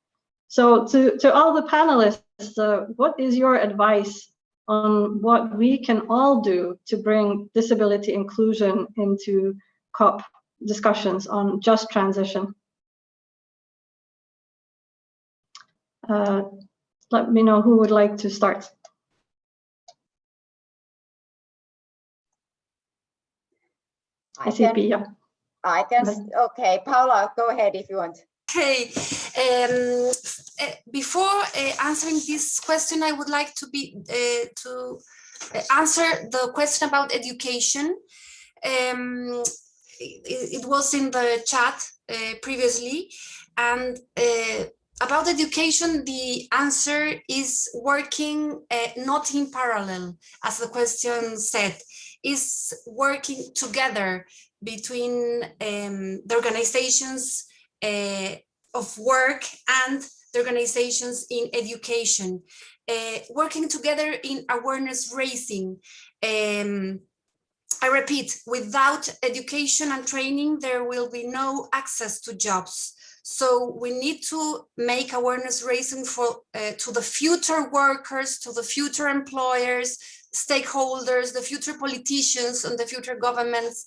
[SPEAKER 1] So to all the panelists, what is your advice on what we can all do to bring disability inclusion into COP discussions on just transition? Let me know who would like to start.
[SPEAKER 5] I can. Okay, Paula, go ahead if you want.
[SPEAKER 7] Okay. Before answering this question, I would like to answer the question about education. It was in the chat previously, and about education, the answer is working not in parallel, as the question said, is working together between the organizations of work and the organizations in education, working together in awareness raising. I repeat, without education and training, there will be no access to jobs. So we need to make awareness raising for to the future workers, to the future employers, stakeholders, the future politicians, and the future governments,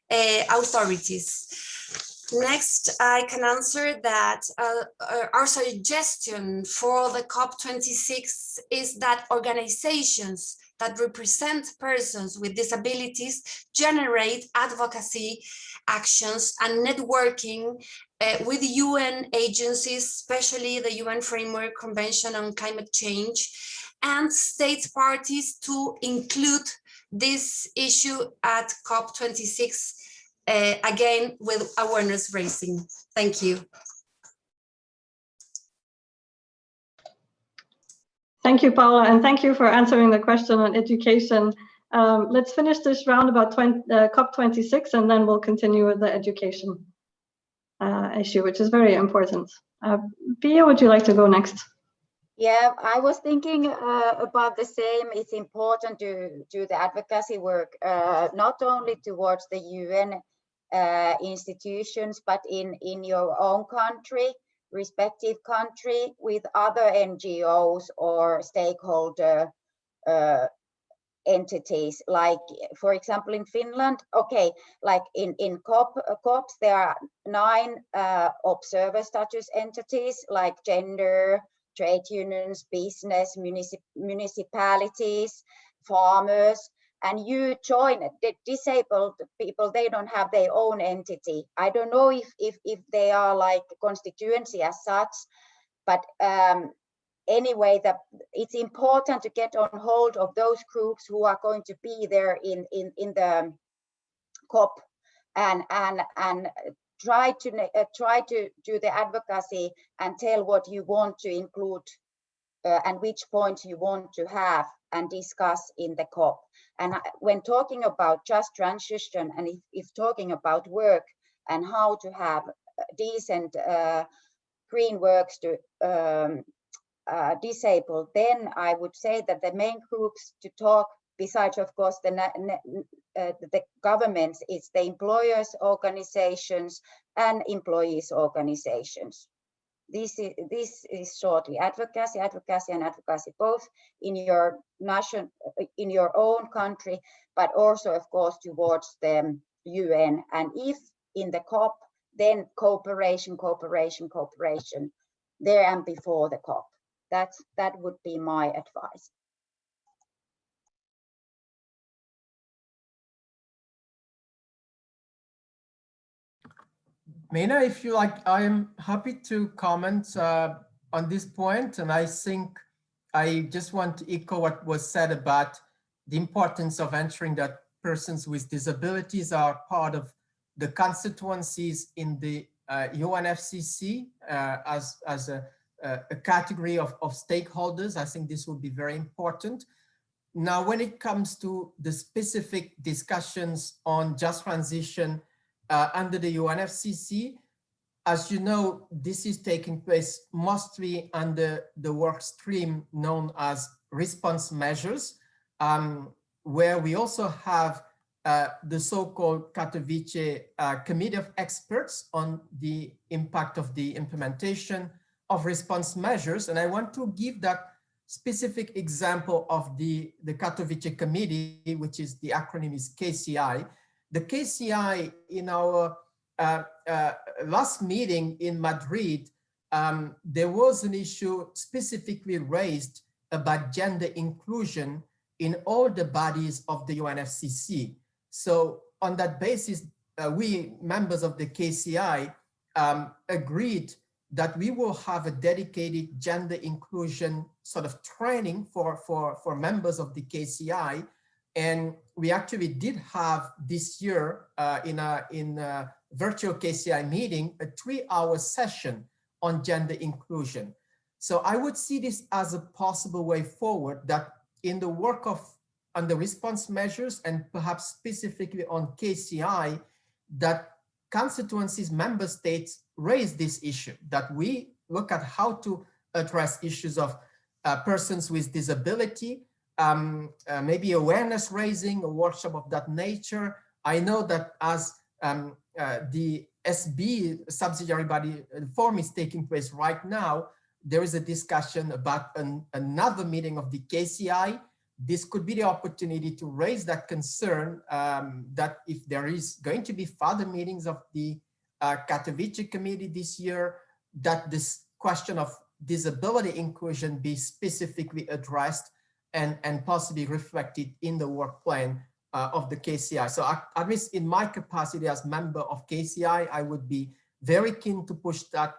[SPEAKER 7] authorities. Next, I can answer that our suggestion for the COP26 is that organizations that represent persons with disabilities generate advocacy actions and networking with UN agencies, especially the UN Framework Convention on Climate Change, and state parties to include this issue at COP26, again with awareness raising. Thank you.
[SPEAKER 1] Thank you, Paula, and thank you for answering the question on education. Let's finish this round about COP26, and then we'll continue with the education issue, which is very important. Pia, would you like to go next?
[SPEAKER 5] Yeah, I was thinking about the same. It's important to do the advocacy work, not only towards the UN institutions, but in your own country, respective country, with other NGOs or stakeholder entities, like for example in Finland, okay, like in COPs there are 9 observer status entities like gender, trade unions, business, municipalities, farmers, and you join it. The disabled people, they don't have their own entity. I don't know if they are like constituency as such, but anyway, it's important to get on hold of those groups who are going to be there in the COP and try to do the advocacy and tell what you want to include and which point you want to have and discuss in the COP. And when talking about just transition, and if talking about work and how to have decent green works to disabled, then I would say that the main groups to talk, besides of course the governments, is the employers organizations and employees organizations. This is shortly advocacy and advocacy both in your own country, but also of course towards the UN, and if in the COP, then cooperation there and before the COP. That would be my advice.
[SPEAKER 4] Mina, if you like, I'm happy to comment on this point. And I think I just want to echo what was said about the importance of ensuring that persons with disabilities are part of the constituencies in the UNFCCC as a category of stakeholders. I think this will be very important. Now, when it comes to the specific discussions on just transition under the UNFCCC, as you know, this is taking place mostly under the work stream known as response measures, where we also have the so-called Katowice Committee of Experts on the impact of the implementation of response measures. And I want to give that specific example of the Katowice Committee, which is the acronym is KCI. The KCI, in our last meeting in Madrid, there was an issue specifically raised about gender inclusion in all the bodies of the UNFCCC. So on that basis, we members of the KCI agreed that we will have a dedicated gender inclusion sort of training for members of the KCI. And we actually did have this year in a virtual KCI meeting, a 3-hour session on gender inclusion. So I would see this as a possible way forward, that in the work on the response measures and perhaps specifically on KCI, that constituencies, member states raise this issue, that we look at how to address issues of persons with disability, maybe awareness raising, a workshop of that nature. I know that as the SB subsidiary body forum is taking place right now, there is a discussion about another meeting of the KCI. This could be the opportunity to raise that concern that if there is going to be further meetings of the Katowice Committee this year, that this question of disability inclusion be specifically addressed and possibly reflected in the work plan of the KCI. So at least in my capacity as member of KCI, I would be very keen to push that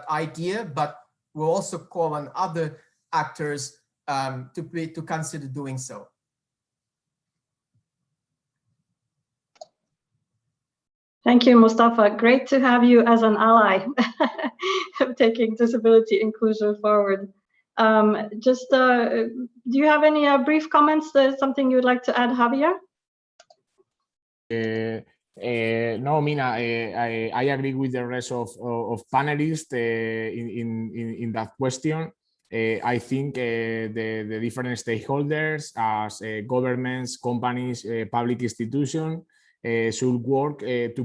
[SPEAKER 4] idea, but we'll also call on other actors to consider doing so.
[SPEAKER 1] Thank you, Mustafa. Great to have you as an ally of taking disability inclusion forward. Do you have any brief comments? Something you would like to add, Javier?
[SPEAKER 6] No, Mina, I agree with the rest of panelists in that question. I think the different stakeholders, as governments, companies, public institutions, should work to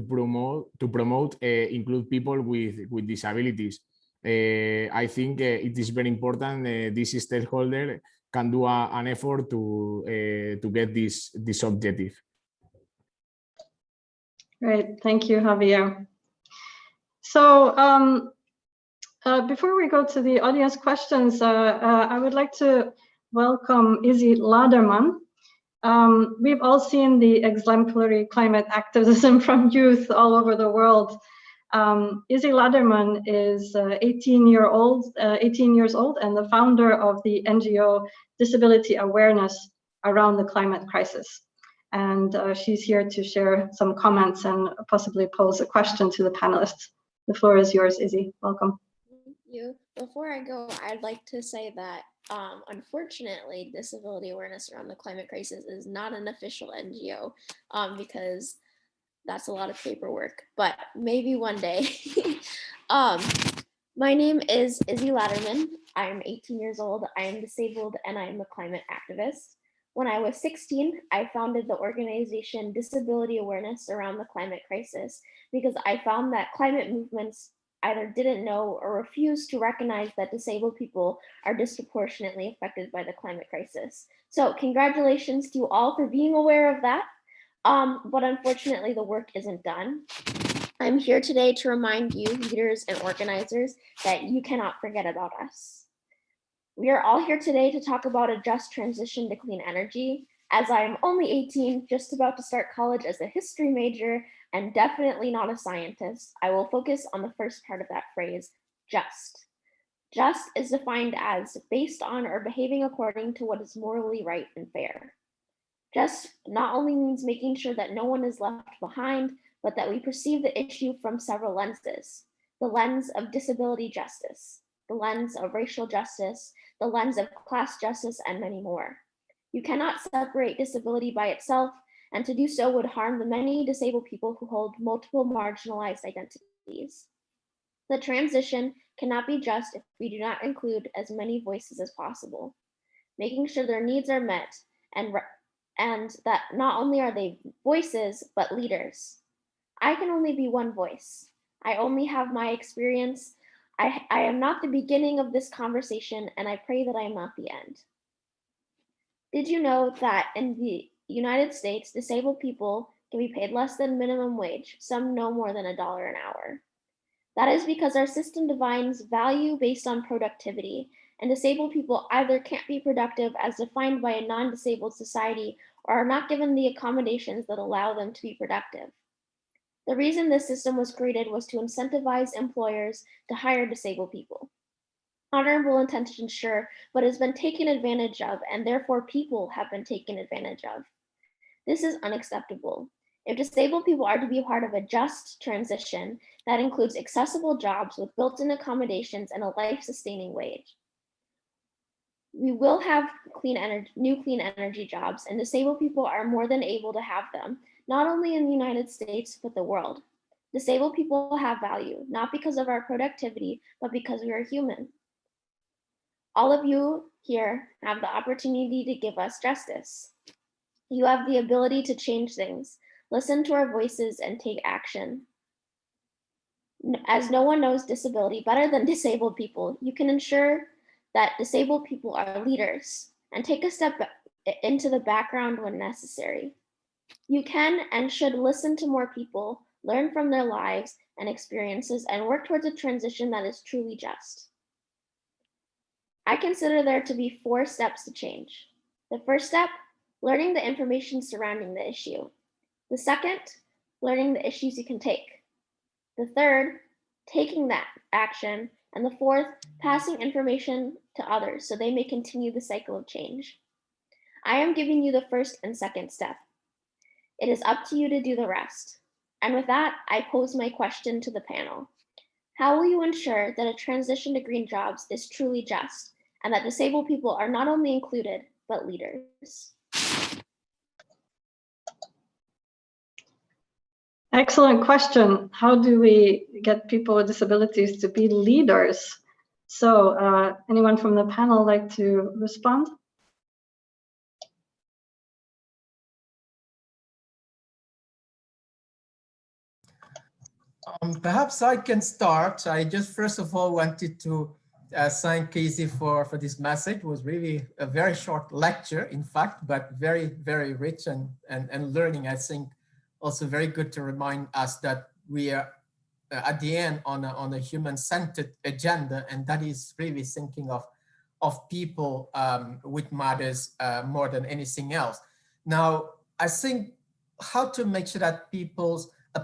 [SPEAKER 6] promote include people with disabilities. I think it is very important this stakeholder can do an effort to get this objective.
[SPEAKER 1] Great, thank you, Javier. So before we go to the audience questions, I would like to welcome Izzy Laderman. We've all seen the exemplary climate activism from youth all over the world. Izzy Laderman is 18 years old and the founder of the NGO Disability Awareness Around the Climate Crisis. And she's here to share some comments and possibly pose a question to the panelists. The floor is yours, Izzy. Welcome.
[SPEAKER 8] Thank you. Before I go, I'd like to say that unfortunately, Disability Awareness Around the Climate Crisis is not an official NGO because that's a lot of paperwork, but maybe one day. My name is Izzy Laderman. I am 18 years old. I am disabled and I am a climate activist. When I was 16, I founded the organization Disability Awareness Around the Climate Crisis because I found that climate movements either didn't know or refused to recognize that disabled people are disproportionately affected by the climate crisis. So congratulations to you all for being aware of that. But unfortunately, the work isn't done. I'm here today to remind you, leaders and organizers, that you cannot forget about us. We are all here today to talk about a just transition to clean energy. As I am only 18, just about to start college as a history major, and definitely not a scientist, I will focus on the first part of that phrase, just. Just is defined as based on or behaving according to what is morally right and fair. Just not only means making sure that no one is left behind, but that we perceive the issue from several lenses. The lens of disability justice, the lens of racial justice, the lens of class justice, and many more. You cannot separate disability by itself, and to do so would harm the many disabled people who hold multiple marginalized identities. The transition cannot be just if we do not include as many voices as possible, making sure their needs are met and that not only are they voices, but leaders. I can only be one voice. I only have my experience. I am not the beginning of this conversation, and I pray that I am not the end. Did you know that in the United States, disabled people can be paid less than minimum wage, some no more than $1 an hour? That is because our system defines value based on productivity, and disabled people either can't be productive as defined by a non-disabled society or are not given the accommodations that allow them to be productive. The reason this system was created was to incentivize employers to hire disabled people. Honorable intention, sure, but has been taken advantage of, and therefore people have been taken advantage of. This is unacceptable. If disabled people are to be a part of a just transition, that includes accessible jobs with built-in accommodations and a life-sustaining wage. We will have new clean energy jobs, and disabled people are more than able to have them, not only in the United States, but the world. Disabled people have value, not because of our productivity, but because we are human. All of you here have the opportunity to give us justice. You have the ability to change things, listen to our voices, and take action. As no one knows disability better than disabled people, you can ensure that disabled people are leaders and take a step into the background when necessary. You can and should listen to more people, learn from their lives and experiences, and work towards a transition that is truly just. I consider there to be 4 steps to change. The first step, learning the information surrounding the issue. The second, learning the issues you can take. The third, taking that action. And the fourth, passing information to others so they may continue the cycle of change. I am giving you the first and second step. It is up to you to do the rest. And with that, I pose my question to the panel. How will you ensure that a transition to green jobs is truly just and that disabled people are not only included, but leaders?
[SPEAKER 1] Excellent question. How do we get people with disabilities to be leaders? So anyone from the panel like to respond?
[SPEAKER 4] Perhaps I can start. I just first of all wanted to thank Casey for this message. It was really a very short lecture, in fact, but very, very rich and learning. I think also very good to remind us that we are at the end on a human-centered agenda, and that is really thinking of people which matters more than anything else. Now, I think how to make sure that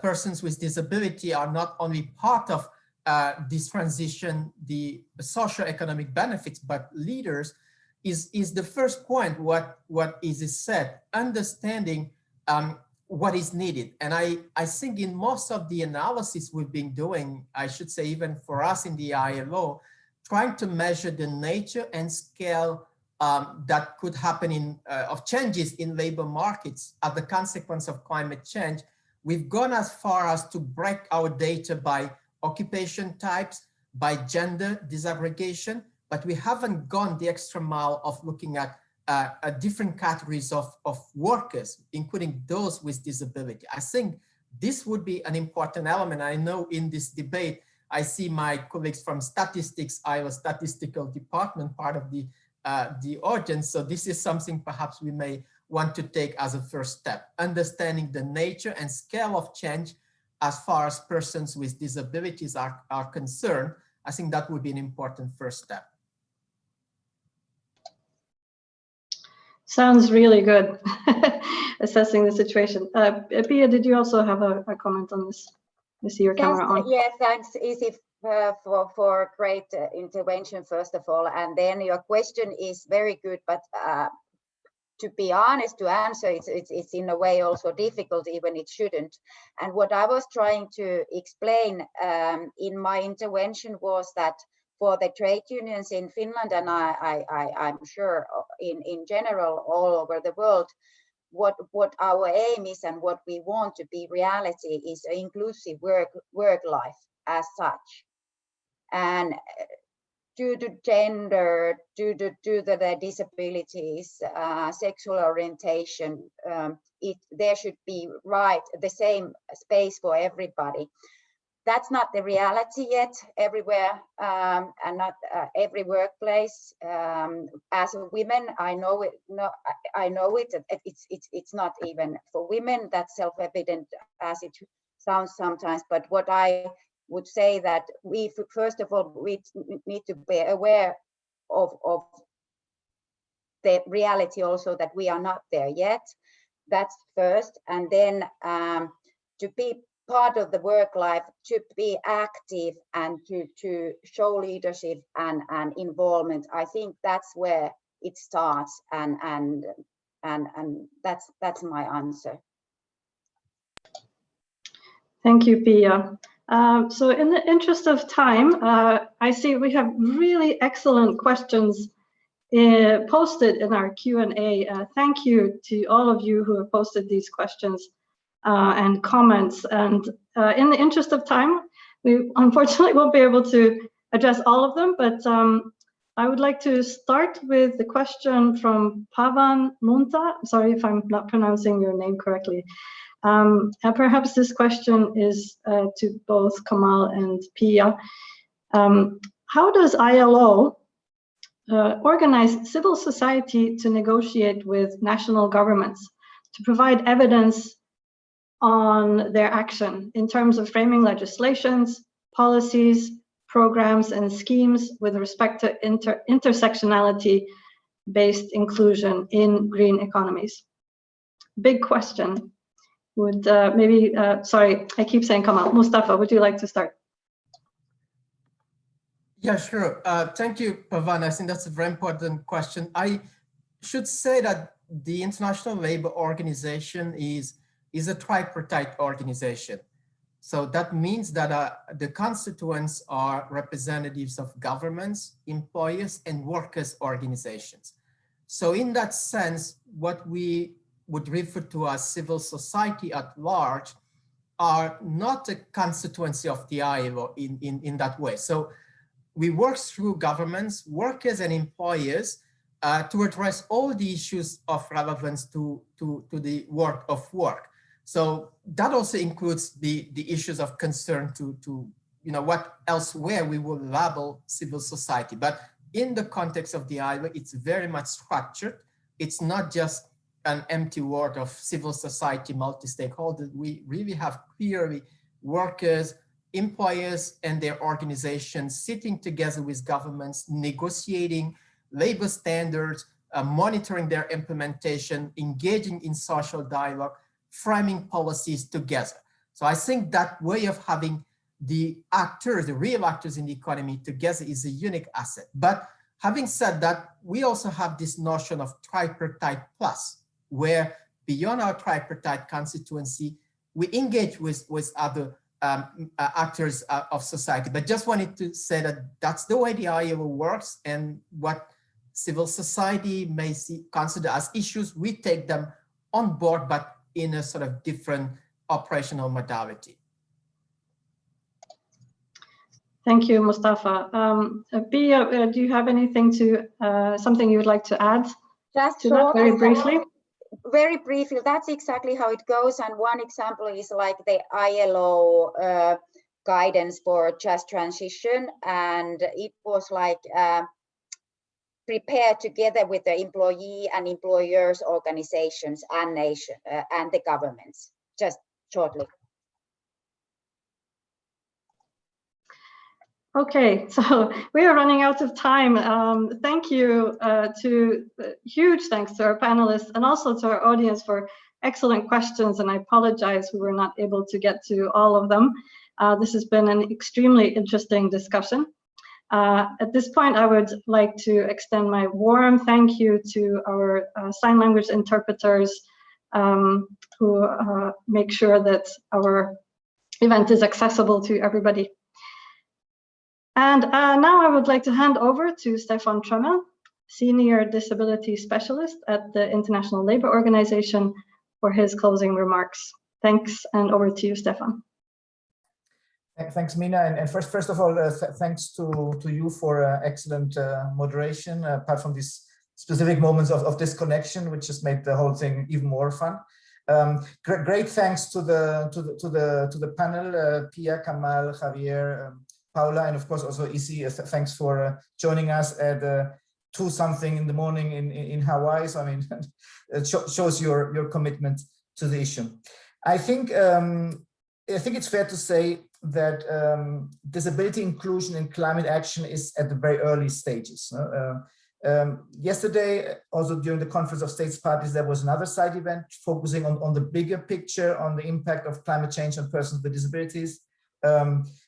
[SPEAKER 4] persons with disability are not only part of this transition, the socio-economic benefits, but leaders is the first point. What is said, understanding what is needed. And I think in most of the analysis we've been doing, I should say even for us in the ILO, trying to measure the nature and scale that could happen of changes in labor markets as the consequence of climate change. We've gone as far as to break our data by occupation types, by gender disaggregation, but we haven't gone the extra mile of looking at different categories of workers, including those with disability. I think this would be an important element. I know in this debate, I see my colleagues from statistics, ILO statistical department, part of the audience. So this is something perhaps we may want to take as a first step, understanding the nature and scale of change as far as persons with disabilities are concerned. I think that would be an important first step.
[SPEAKER 1] Sounds really good, assessing the situation. Pia, did you also have a comment on this? I see your camera on.
[SPEAKER 5] Yes, thanks, Izzy, for great intervention, first of all. And then your question is very good, but to be honest, to answer, it's in a way also difficult, even it shouldn't. And what I was trying to explain in my intervention was that for the trade unions in Finland, and I'm sure in general all over the world, what our aim is and what we want to be reality is an inclusive work life as such. And due to gender, due to the disabilities, sexual orientation, there should be the same space for everybody. That's not the reality yet everywhere, and not every workplace. As a woman, I know it. I know it. It's not even for women. That's self-evident as it sounds sometimes. But what I would say that first of all we need to be aware of the reality also that we are not there yet. That's first, and then to be part of the work life, to be active and to show leadership and involvement. I think that's where it starts, and that's my answer.
[SPEAKER 1] Thank you, Pia. So in the interest of time, I see we have really excellent questions posted in our Q&A. Thank you to all of you who have posted these questions and comments. And in the interest of time, we unfortunately won't be able to address all of them, but I would like to start with the question from Pavan Munta. Sorry if I'm not pronouncing your name correctly. And perhaps this question is to both Kamal and Pia. How does ILO organize civil society to negotiate with national governments to provide evidence on their action in terms of framing legislations, policies, programs, and schemes with respect to intersectionality-based inclusion in green economies? Big question. Would sorry, I keep saying Kamal. Mustafa, would you like to start?
[SPEAKER 4] Yeah, sure. Thank you, Pavan. I think that's a very important question. I should say that the International Labour Organization is a tripartite organization. So that means that the constituents are representatives of governments, employers, and workers' organizations. So in that sense, what we would refer to as civil society at large are not a constituency of the ILO in that way. So we work through governments, workers, and employers to address all the issues of relevance to the world of work. So that also includes the issues of concern to what elsewhere we will label civil society. But in the context of the ILO, it's very much structured. It's not just an empty word of civil society, multi-stakeholders. We really have clearly workers, employers, and their organizations sitting together with governments, negotiating labor standards, monitoring their implementation, engaging in social dialogue, framing policies together. So I think that way of having the actors, the real actors in the economy together is a unique asset. But having said that, we also have this notion of tripartite plus, where beyond our tripartite constituency, we engage with other actors of society. But just wanted to say that that's the way the ILO works, and what civil society may consider as issues, we take them on board, but in a sort of different operational modality.
[SPEAKER 1] Thank you, Mustafa. Pia, do you have anything something you would like to add to that very briefly?
[SPEAKER 5] Very briefly, that's exactly how it goes. And one example is like the ILO guidance for just transition. And it was like prepared together with the employee and employers organizations and nation and the governments, just shortly.
[SPEAKER 1] Okay, so we are running out of time. Thank you huge thanks to our panelists and also to our audience for excellent questions. And I apologize we were not able to get to all of them. This has been an extremely interesting discussion. At this point, I would like to extend my warm thank you to our sign language interpreters who make sure that our event is accessible to everybody. And now I would like to hand over to Stefan Trammell, Senior Disability Specialist at the International Labour Organization, for his closing remarks. Thanks, and over to you, Stefan.
[SPEAKER 3] Thanks, Mina. And first of all, thanks to you for excellent moderation, apart from these specific moments of disconnection, which just made the whole thing even more fun. Great thanks to the panel, Pia, Kamal, Javier, Paula, and of course also Isi. Thanks for joining us at 2-something in the morning in Hawaii. So I mean, it shows your commitment to the issue. I think it's fair to say that disability inclusion in climate action is at the very early stages. Yesterday, also during the Conference of States Parties, there was another side event focusing on the bigger picture, on the impact of climate change on persons with disabilities.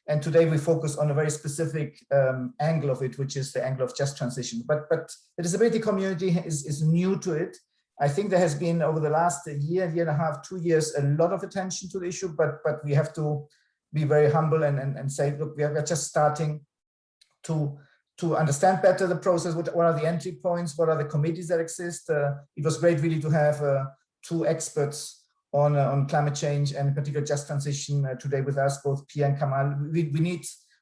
[SPEAKER 3] And today we focus on a very specific angle of it, which is the angle of just transition. But the disability community is new to it. I think there has been over the last year and a half, 2 years, a lot of attention to the issue, but we have to be very humble and say, look, we are just starting to understand better the process. What are the entry points? What are the committees that exist? It was great really to have 2 experts on climate change and in particular just transition today with us, both Pia and Kamal. We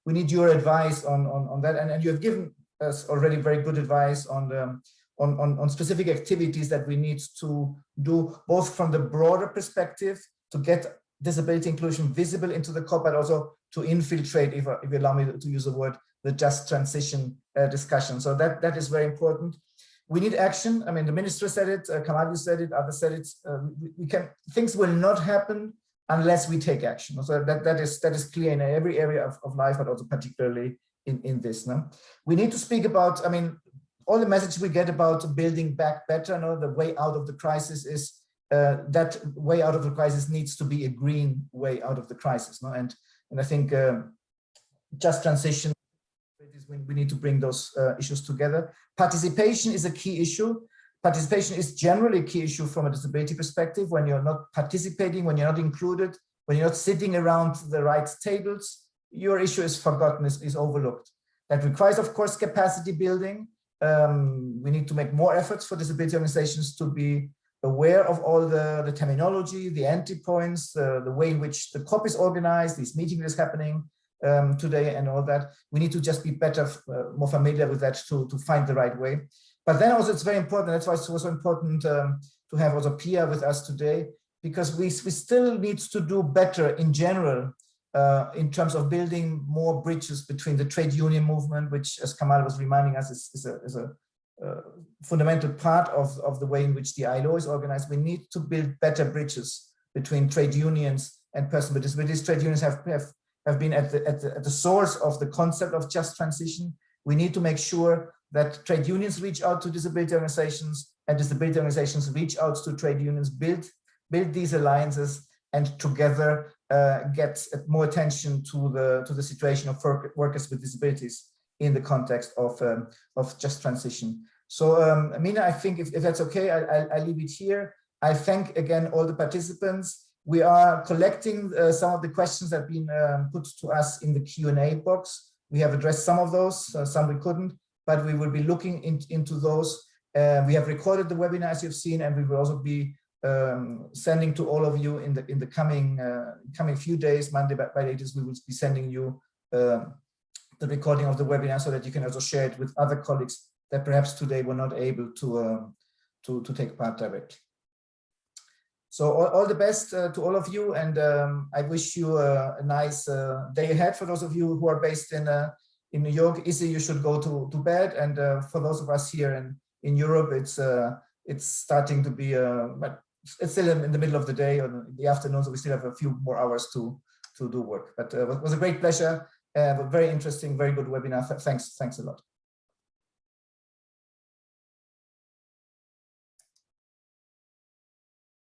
[SPEAKER 3] need your advice on that, and you have given us already very good advice on specific activities that we need to do, both from the broader perspective to get disability inclusion visible into the COP, but also to infiltrate, if you allow me to use the word, the just transition discussion. So that is very important. We need action. I mean, the minister said it, Kamal said it, others said it. Things will not happen unless we take action. So that is clear in every area of life, but also particularly in this. No? We need to speak about, I mean, all the message we get about building back better, no? The way out of the crisis is that way out of the crisis needs to be a green way out of the crisis. No? And I think just transition, we need to bring those issues together. Participation is a key issue. Participation is generally a key issue from a disability perspective. When you're not participating, when you're not included, when you're not sitting around the right tables, your issue is forgotten, is overlooked. That requires, of course, capacity building. We need to make more efforts for disability organizations to be aware of all the terminology, the entry points, the way in which the COP is organized, this meeting is happening today and all that. We need to just be better, more familiar with that to find the right way. But then also it's very important, that's why it's also important to have also Pia with us today. because we still need to do better in general in terms of building more bridges between the trade union movement, which, as Kamal was reminding us, is a fundamental part of the way in which the ILO is organized. We need to build better bridges between trade unions and persons with disabilities. Trade unions have been at the source of the concept of just transition. We need to make sure that trade unions reach out to disability organizations and disability organizations reach out to trade unions, build these alliances, and together get more attention to the situation of workers with disabilities in the context of just transition. So Mina, I think if that's okay, I'll leave it here. I thank again all the participants. We are collecting some of the questions that have been put to us in the Q&A box. We have addressed some of those, some we couldn't, but we will be looking into those. We have recorded the webinar, as you've seen, and we will also be sending to all of you in the coming few days. Monday by latest, we will be sending you the recording of the webinar so that you can also share it with other colleagues that perhaps today were not able to take part directly. So all the best to all of you, and I wish you a nice day ahead. For those of you who are based in New York, Izzy, you should go to bed, and for those of us here in Europe, it's starting to be, but it's still in the middle of the day or in the afternoon, so we still have a few more hours to do work. But it was a great pleasure, a very interesting, very good webinar. Thanks a lot.